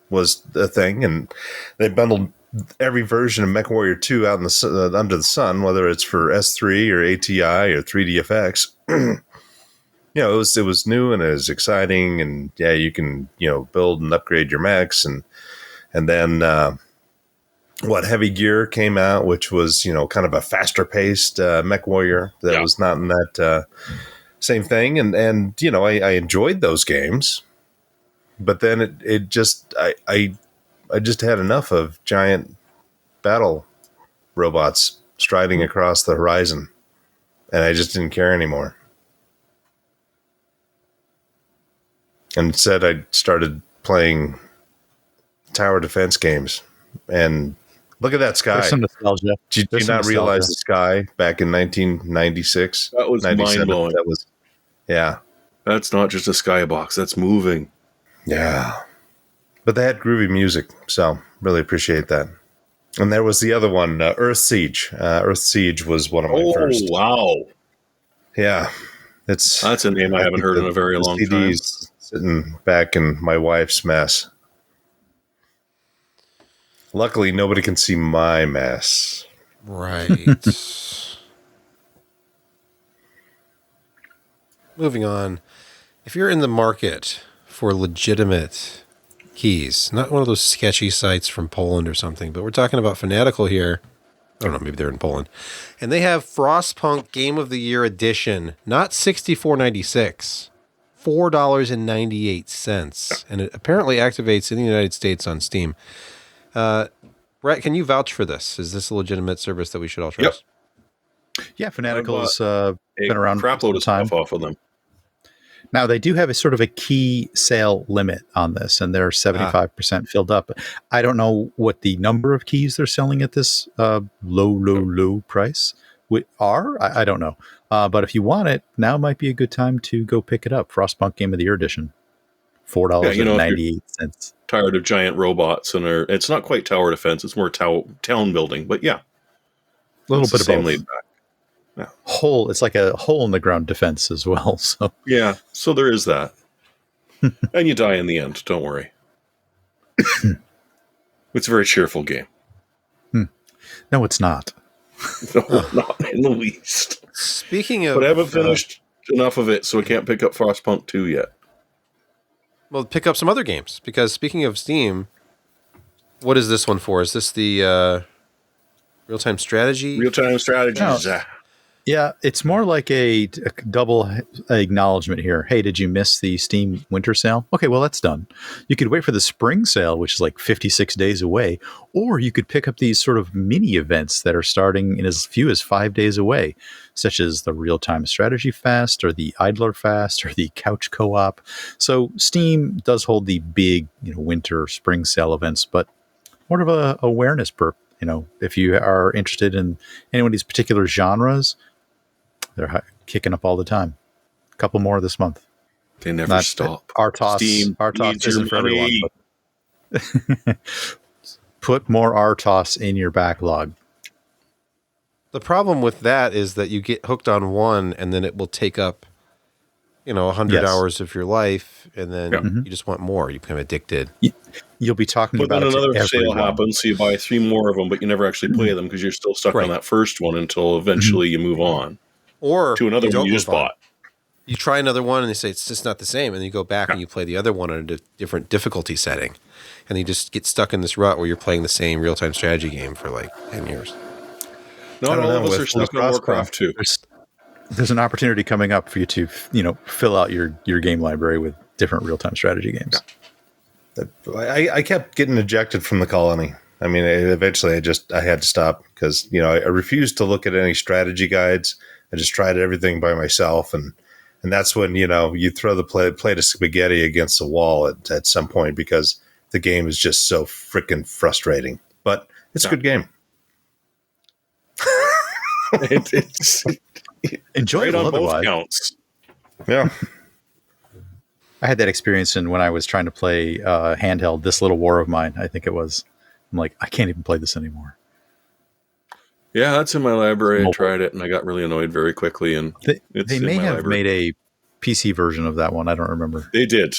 was a thing and they bundled every version of MechWarrior 2 out in under the sun, whether it's for S3 or ATI or 3DFX, it was new and it was exciting, and you can build and upgrade your mechs, and then Heavy Gear came out, which was kind of a faster paced MechWarrior that was not in that same thing, and I enjoyed those games, but then it just I just had enough of giant battle robots striding across the horizon, and I just didn't care anymore. And instead, I started playing tower defense games. And look at that sky. There's some nostalgia. Did you not realize the sky back in 1996? That was mind-blowing. That was, That's not just a skybox. That's moving. Yeah. But they had groovy music, so really appreciate that. And there was the other one, Earth Siege. Earth Siege was one of my first. Oh, wow. Yeah. That's a name I haven't heard in a very long time. Sitting back in my wife's mess. Luckily, nobody can see my mess. Right. Moving on. If you're in the market for legitimate keys, not one of those sketchy sites from Poland or something, but we're talking about Fanatical here. I don't know, maybe they're in Poland. And they have Frostpunk Game of the Year Edition, not $64.96, $4.98. And it apparently activates in the United States on Steam. Brett, can you vouch for this? Is this a legitimate service that we should all trust? Yep. Yeah, Fanatical's been around crap load of time. stuff off of them. Now, they do have a sort of a key sale limit on this, and they're 75% filled up. I don't know what the number of keys they're selling at this low price are. I don't know. But if you want it, now might be a good time to go pick it up. Frostpunk Game of the Year Edition. $4.98. Tired of giant robots, and it's not quite tower defense. It's more town building. But yeah. A little bit of both. Laid back. Yeah. It's like a hole in the ground defense as well. So yeah, so there is that. And you die in the end, don't worry. It's a very cheerful game. No, it's not. No, not in the least. Speaking of... But I haven't finished enough of it, so I can't pick up Frostpunk 2 yet. Well, pick up some other games, because speaking of Steam, what is this one for? Is this the real-time strategy? Real-time strategies. No. Yeah, it's more like a double acknowledgement here. Hey, did you miss the Steam winter sale? Okay, well, that's done. You could wait for the spring sale, which is like 56 days away, or you could pick up these sort of mini events that are starting in as few as 5 days away, such as the Real-Time Strategy Fest, or the Idler Fest, or the Couch Co-op. So Steam does hold the big, winter, spring sale events, but more of a awareness perk. If you are interested in any of these particular genres, they're kicking up all the time. A couple more this month. They never stop. RTOS isn't for everyone. But put more RTOS in your backlog. The problem with that is that you get hooked on one, and then it will take up, 100 hours of your life, and then you just want more. You become addicted. You'll be talking about it. But then another sale happens, so you buy 3 more of them, but you never actually play them because you're still stuck on that first one until eventually you move on. Or to another one you just bought. You try another one, and they say it's just not the same, and then you go back and you play the other one on a different difficulty setting, and you just get stuck in this rut where you're playing the same real-time strategy game for like 10 years. Not all of us are stuck on Warcraft 2. There's an opportunity coming up for you to, fill out your game library with different real-time strategy games. I kept getting ejected from the colony. I mean, eventually I had to stop because, I refused to look at any strategy guides. I just tried everything by myself. And that's when, you throw the plate of spaghetti against the wall at some point because the game is just so freaking frustrating. But it's a good game. It's enjoyable on both otherwise. Counts. Yeah. I had that experience when I was trying to play handheld This Little War of Mine, I think it was. I'm like, I can't even play this anymore. Yeah, that's in my library. I tried it, and I got really annoyed very quickly. And they may have made a PC version of that one. I don't remember. They did.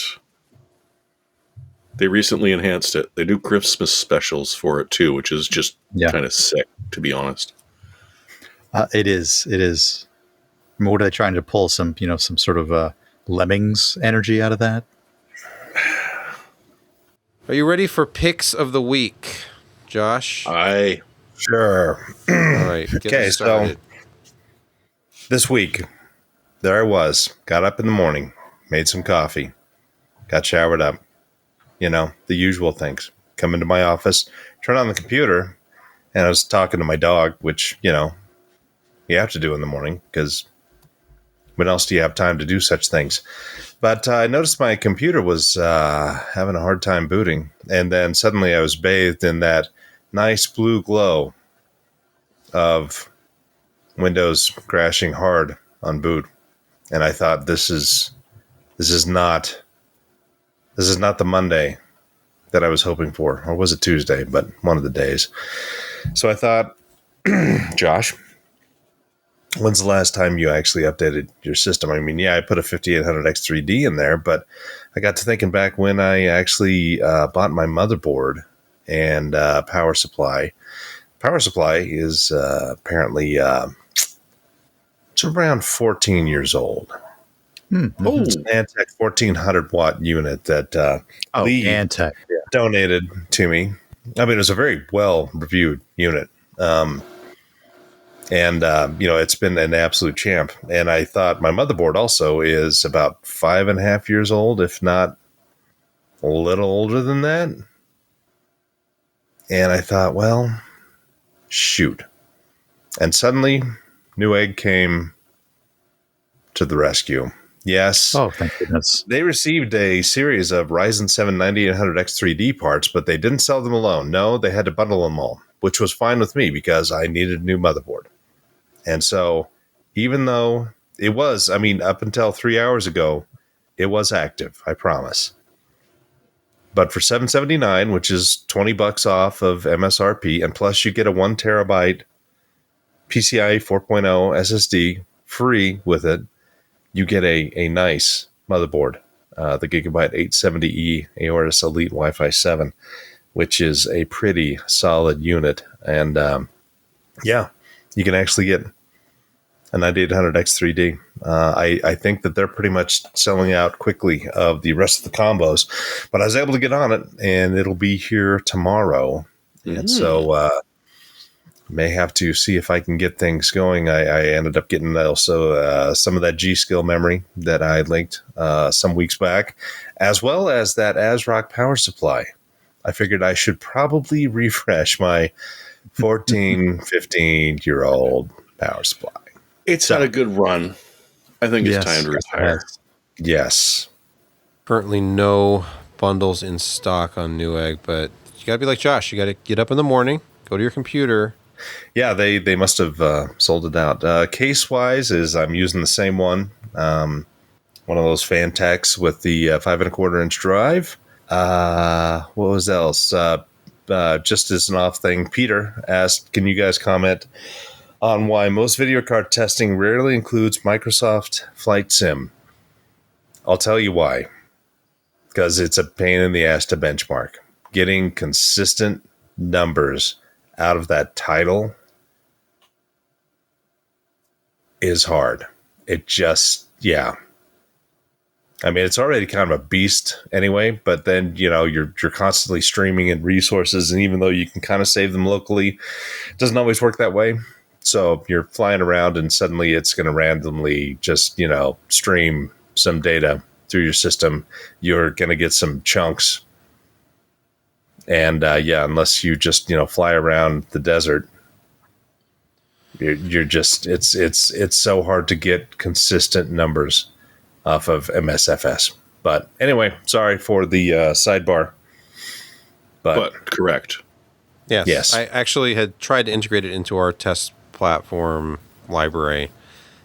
They recently enhanced it. They do Christmas specials for it, too, which is just kind of sick, to be honest. It is. What are they trying to pull? Some sort of Lemmings energy out of that? Are you ready for picks of the week, Josh? Sure. All right. Okay, so this week, there I was. Got up in the morning, made some coffee, got showered up. The usual things. Come into my office, turn on the computer, and I was talking to my dog, which, you have to do in the morning because when else do you have time to do such things? But I noticed my computer was having a hard time booting. And then suddenly I was bathed in that nice blue glow of Windows crashing hard on boot. And I thought, this is not the Monday that I was hoping for. Or was it Tuesday? But one of the days. So I thought, Josh, when's the last time you actually updated your system? I mean, yeah, I put a 5800X3D in there, but I got to thinking back when I actually bought my motherboard and power supply. Power supply is apparently it's around 14 years old. Mm-hmm. Oh, it's an Antec 1400 watt unit that Lee Antec donated to me. I mean, it was a very well reviewed unit. It's been an absolute champ. And I thought my motherboard also is about 5.5 years old, if not a little older than that. And I thought, well, shoot. And suddenly, Newegg came to the rescue. Yes. Oh, thank goodness. They received a series of Ryzen 7 9800X3D parts, but they didn't sell them alone. No, they had to bundle them all, which was fine with me because I needed a new motherboard. And so even though it was, up until 3 hours ago, it was active, I promise. But for $779, which is $20 off of MSRP, and plus you get a 1 terabyte PCIe 4.0 SSD free with it, you get a nice motherboard, the Gigabyte 870E Aorus Elite Wi-Fi 7, which is a pretty solid unit. And you can actually get a 9800X3D. I think that they're pretty much selling out quickly of the rest of the combos, but I was able to get on it, and it'll be here tomorrow. Mm-hmm. And so may have to see if I can get things going. I ended up getting also some of that G-Skill memory that I linked some weeks back, as well as that ASRock power supply. I figured I should probably refresh my 14, 15-year-old power supply. It's had a good run. I think it's time to retire. Yes. Currently no bundles in stock on Newegg, but you got to be like Josh. You got to get up in the morning, go to your computer. Yeah, they must have sold it out. Case-wise is I'm using the same one. One of those Fantecs with the 5.25-inch drive. What was else? Just as an off thing, Peter asked, can you guys comment on why most video card testing rarely includes Microsoft Flight Sim? I'll tell you why. Because it's a pain in the ass to benchmark. Getting consistent numbers out of that title is hard. It just, it's already kind of a beast anyway, but then, you're constantly streaming in resources, and even though you can kind of save them locally, it doesn't always work that way. So you're flying around and suddenly it's going to randomly just, stream some data through your system. You're going to get some chunks. And unless you just, fly around the desert, you're just, it's so hard to get consistent numbers off of MSFS. But anyway, sorry for the sidebar. But correct. Yes. I actually had tried to integrate it into our test platform library,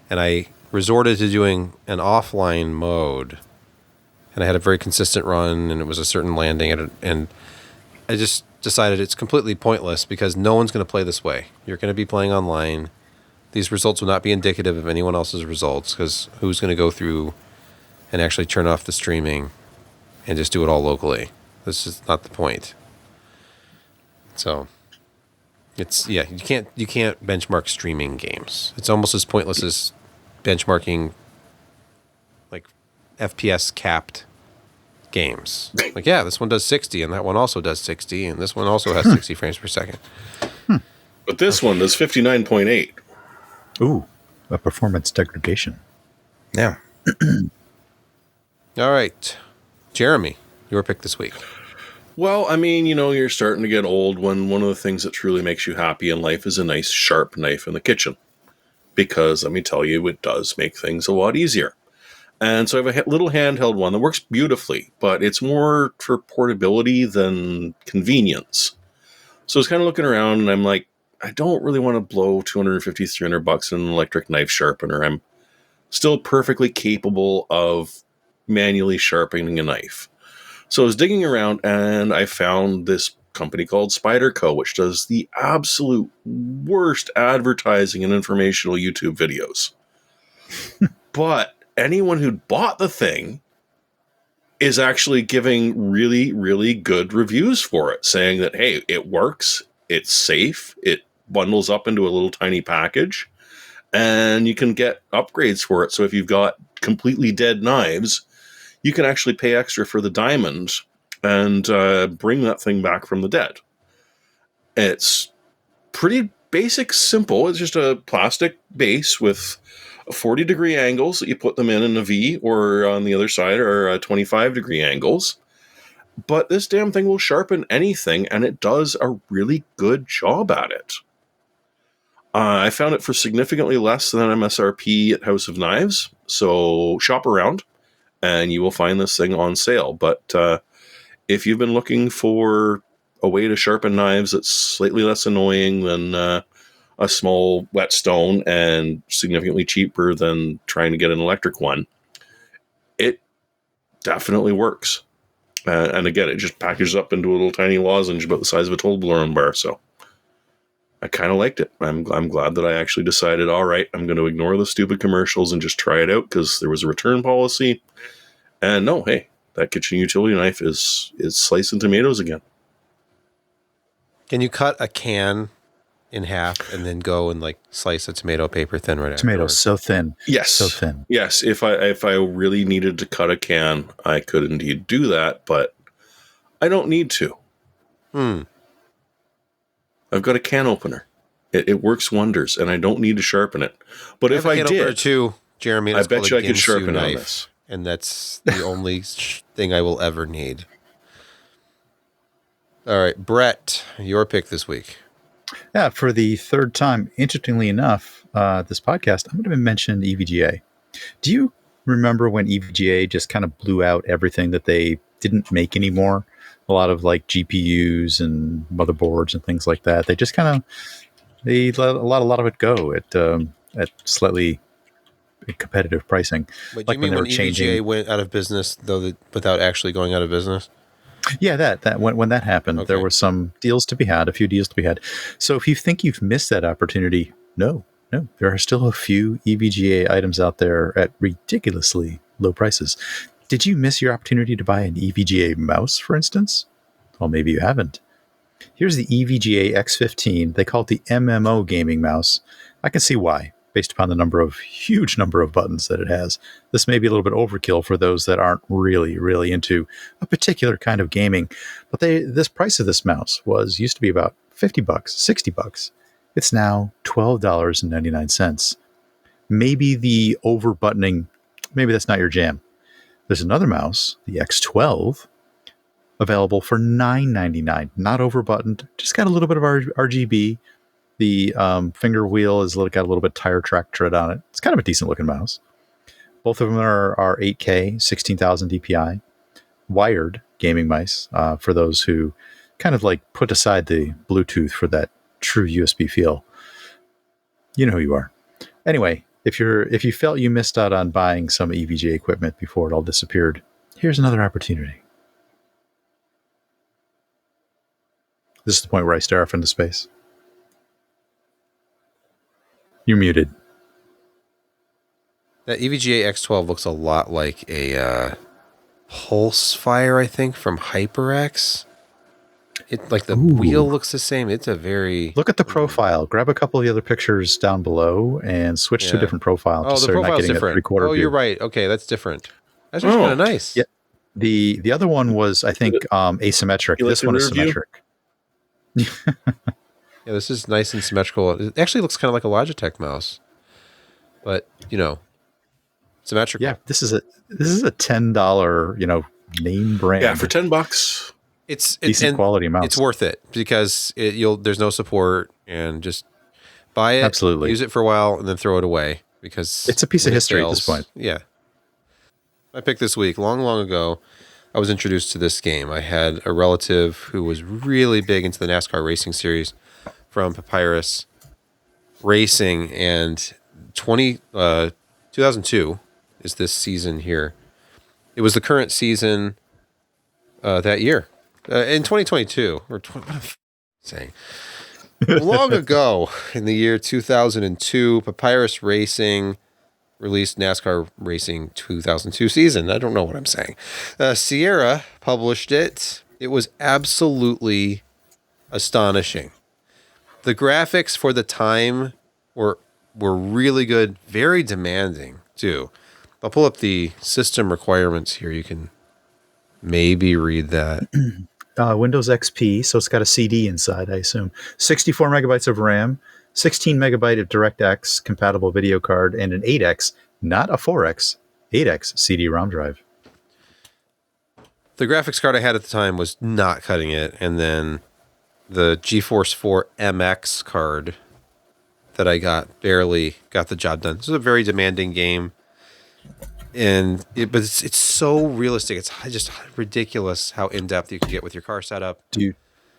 and I resorted to doing an offline mode, and I had a very consistent run, and it was a certain landing, and I just decided it's completely pointless because no one's going to play this way. You're going to be playing online. These results will not be indicative of anyone else's results, because who's going to go through and actually turn off the streaming and just do it all locally? This is not the point. So it's, you can't benchmark streaming games. It's almost as pointless as benchmarking like FPS capped games. Like, this one does 60 and that one also does 60 and this one also has 60 frames per second. But this one does 59.8. Ooh, a performance degradation. Yeah. All right. Jeremy, your pick this week. Well, you're starting to get old when one of the things that truly makes you happy in life is a nice sharp knife in the kitchen. Because, let me tell you, it does make things a lot easier. And so I have a little handheld one that works beautifully, but it's more for portability than convenience. So I was kind of looking around and I'm like, I don't really want to blow $250, $300 on an electric knife sharpener. I'm still perfectly capable of manually sharpening a knife. So I was digging around and I found this company called Spyderco, which does the absolute worst advertising and informational YouTube videos. But anyone who bought the thing is actually giving really, really good reviews for it, saying that, hey, it works, it's safe, it bundles up into a little tiny package, and you can get upgrades for it. So if you've got completely dead knives, you can actually pay extra for the diamond and bring that thing back from the dead. It's pretty basic, simple. It's just a plastic base with 40-degree angles that you put them in a V, or on the other side are 25-degree angles. But this damn thing will sharpen anything, and it does a really good job at it. I found it for significantly less than MSRP at House of Knives, so shop around, and you will find this thing on sale. But if you've been looking for a way to sharpen knives that's slightly less annoying than a small whetstone and significantly cheaper than trying to get an electric one, it definitely works. And again, it just packages up into a little tiny lozenge about the size of a Toblerone bar. So I kind of liked it. I'm glad that I actually decided, all right, I'm going to ignore the stupid commercials and just try it out, because there was a return policy. And no, hey, that kitchen utility knife is slicing tomatoes again. Can you cut a can in half and then go and like slice a tomato paper thin right after? Tomatoes so thin. Yes. So thin. Yes. If I really needed to cut a can, I could indeed do that, but I don't need to. I've got a can opener. It works wonders, and I don't need to sharpen it. But if I did, too, Jeremy, I bet you I could sharpen on this. And that's the only thing I will ever need. All right, Brett, your pick this week. Yeah, for the third time, interestingly enough, this podcast, I'm going to mention EVGA. Do you remember when EVGA just kind of blew out everything that they didn't make anymore? A lot of like GPUs and motherboards and things like that. They just kind of they let a lot of it go at slightly competitive pricing. But like you mean when EVGA went out of business, though, without actually going out of business? Yeah, that when that happened, okay. There were some deals to be had, a few deals to be had. So if you think you've missed that opportunity, no, there are still a few EVGA items out there at ridiculously low prices. Did you miss your opportunity to buy an EVGA mouse, for instance? Well, maybe you haven't. Here's the EVGA X15. They call it the MMO gaming mouse. I can see why, based upon the huge number of buttons that it has. This may be a little bit overkill for those that aren't really, really into a particular kind of gaming. But this price of this mouse used to be about $50, $60. It's now $12.99. Maybe the over buttoning, maybe that's not your jam. There's another mouse, the X12, available for $9.99. Not over buttoned, just got a little bit of RGB. The finger wheel has got a little bit tire track tread on it. It's kind of a decent looking mouse. Both of them are 8K, 16,000 DPI, wired gaming mice for those who kind of like put aside the Bluetooth for that true USB feel. You know who you are. Anyway, if you felt you missed out on buying some EVGA equipment before it all disappeared, here's another opportunity. This is the point where I stare off into space. You're muted. That EVGA X12 looks a lot like a Pulsefire, I think, from HyperX. It like the wheel looks the same. It's a very look at the profile. Grab a couple of the other pictures down below and switch to a different profile. Oh, the profile's different. Oh, you're right. Okay, that's different. That's just kind of nice. Yeah. The other one was, I think, asymmetric. This one is symmetric. Yeah, this is nice and symmetrical. It actually looks kind of like a Logitech mouse, but symmetrical. Yeah, this is a $10 name brand. Yeah, for $10, it's decent quality mouse. It's worth it because there's no support, and just buy it, absolutely, use it for a while, and then throw it away because it's a piece of history at this point. Yeah, I picked this week. Long ago, I was introduced to this game. I had a relative who was really big into the NASCAR racing series from Papyrus Racing, and 2002 is this season here. It was the current season that year, in 2022 or what am I saying? Long ago, in the year 2002, Papyrus Racing released NASCAR Racing 2002 season. I don't know what I'm saying. Sierra published it. It was absolutely astonishing. The graphics for the time were really good, very demanding too. I'll pull up the system requirements here. You can maybe read that. Windows XP, so it's got a CD inside, I assume. 64 megabytes of RAM, 16 megabyte of DirectX compatible video card, and an 8X, not a 4X, 8X CD-ROM drive. The graphics card I had at the time was not cutting it, and then the GeForce 4 MX card that I got barely got the job done. This is a very demanding game, but it's so realistic. It's just ridiculous how in-depth you can get with your car setup. Do you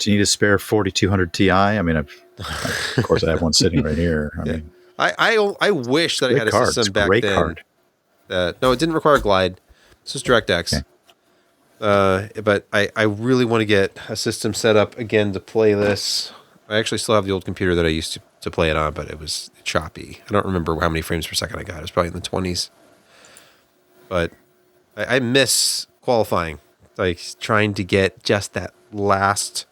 need a spare 4200 Ti? I mean, of course, I have one sitting right here. I wish that I had a system back then. No, it didn't require Glide. This is DirectX. Okay. But I really want to get a system set up again to play this. I actually still have the old computer that I used to play it on, but it was choppy. I don't remember how many frames per second I got. It was probably in the 20s. But I miss qualifying, like trying to get just that last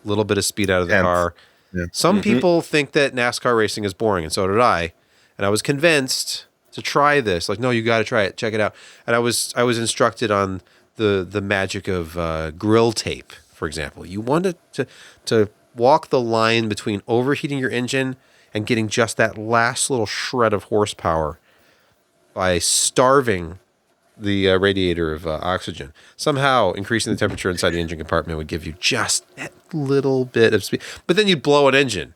little bit of speed out of the car. Yeah. Some people think that NASCAR racing is boring, and so did I. And I was convinced to try this. Like, no, you got to try it. Check it out. And I was instructed on the magic of grill tape, for example. You wanted to walk the line between overheating your engine and getting just that last little shred of horsepower by starving the radiator of oxygen. Somehow increasing the temperature inside the engine compartment would give you just that little bit of speed. But then you'd blow an engine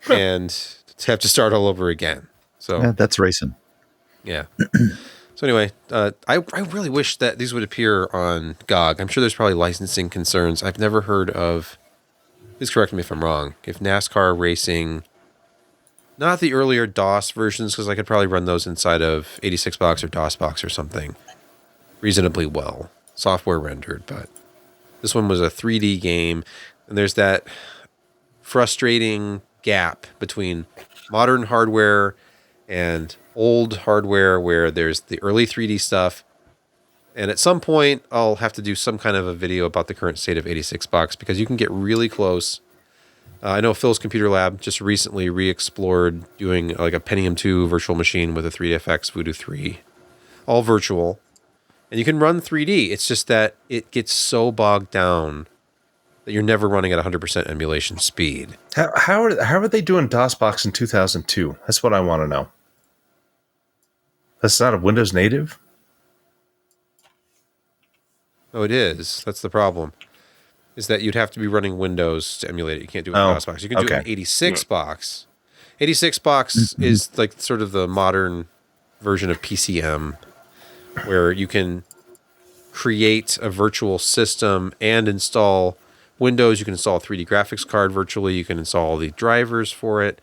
and have to start all over again. So that's racing. Yeah. So anyway, I really wish that these would appear on GOG. I'm sure there's probably licensing concerns. I've never heard of, please correct me if I'm wrong, if NASCAR racing, not the earlier DOS versions, because I could probably run those inside of 86box or DOSBox or something reasonably well, software rendered. But this one was a 3D game, and there's that frustrating gap between modern hardware and old hardware where there's the early 3D stuff. And at some point, I'll have to do some kind of a video about the current state of 86box because you can get really close. I know Phil's Computer Lab just recently re-explored doing like a Pentium 2 virtual machine with a 3DFX Voodoo 3, all virtual. And you can run 3D. It's just that it gets so bogged down that you're never running at 100% emulation speed. How are they doing DOSBox in 2002? That's what I want to know. That's not a Windows native? Oh, it is. That's the problem. Is that you'd have to be running Windows to emulate it. You can't do it in DOSBox. You can do it in 86box. 86box is like sort of the modern version of PCM, where you can create a virtual system and install Windows. You can install a 3D graphics card virtually. You can install all the drivers for it.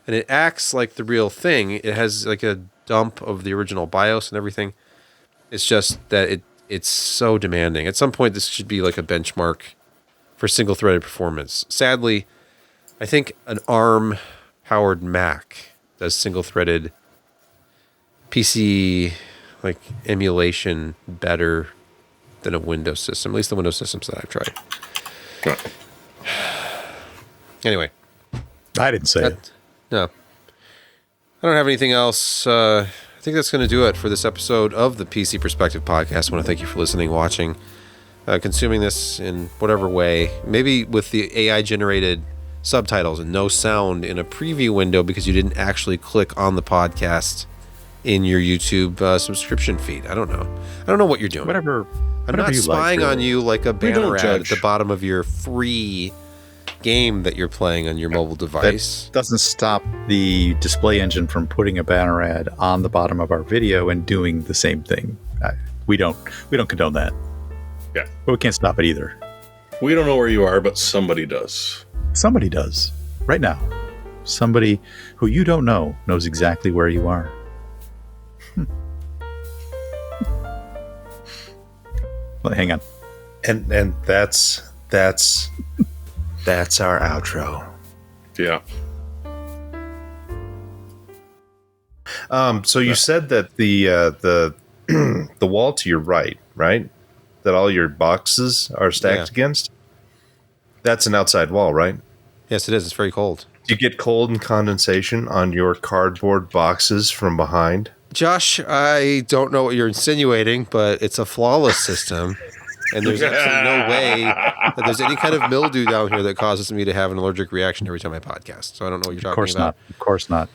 And it acts like the real thing. It has like a dump of the original BIOS and everything. It's just that it's so demanding. At some point, this should be like a benchmark for single-threaded performance. Sadly, I think an ARM-powered Mac does single-threaded PC like emulation better than a Windows system. At least the Windows systems that I've tried. Right. Anyway, I didn't say it. No, I don't have anything else. I think that's going to do it for this episode of the PC Perspective Podcast. I want to thank you for listening, watching, consuming this in whatever way. Maybe with the AI-generated subtitles and no sound in a preview window because you didn't actually click on the podcast in your YouTube subscription feed. I don't know. I don't know what you're doing. Whatever. I'm not spying on you like a banner ad at the bottom of your free game that you're playing on your mobile device. That doesn't stop the display engine from putting a banner ad on the bottom of our video and doing the same thing. We don't condone that. Yeah. But we can't stop it either. We don't know where you are, but somebody does. Somebody does. Right now. Somebody who you don't know knows exactly where you are. Well, hang on. And that's our outro. Yeah. So you said that the the wall to your right, that all your boxes are stacked against. That's an outside wall, right? Yes, it is. It's very cold. Do you get cold and condensation on your cardboard boxes from behind? Josh, I don't know what you're insinuating, but it's a flawless system. And there's absolutely no way that there's any kind of mildew down here that causes me to have an allergic reaction every time I podcast. So I don't know what you're talking about. Of course not.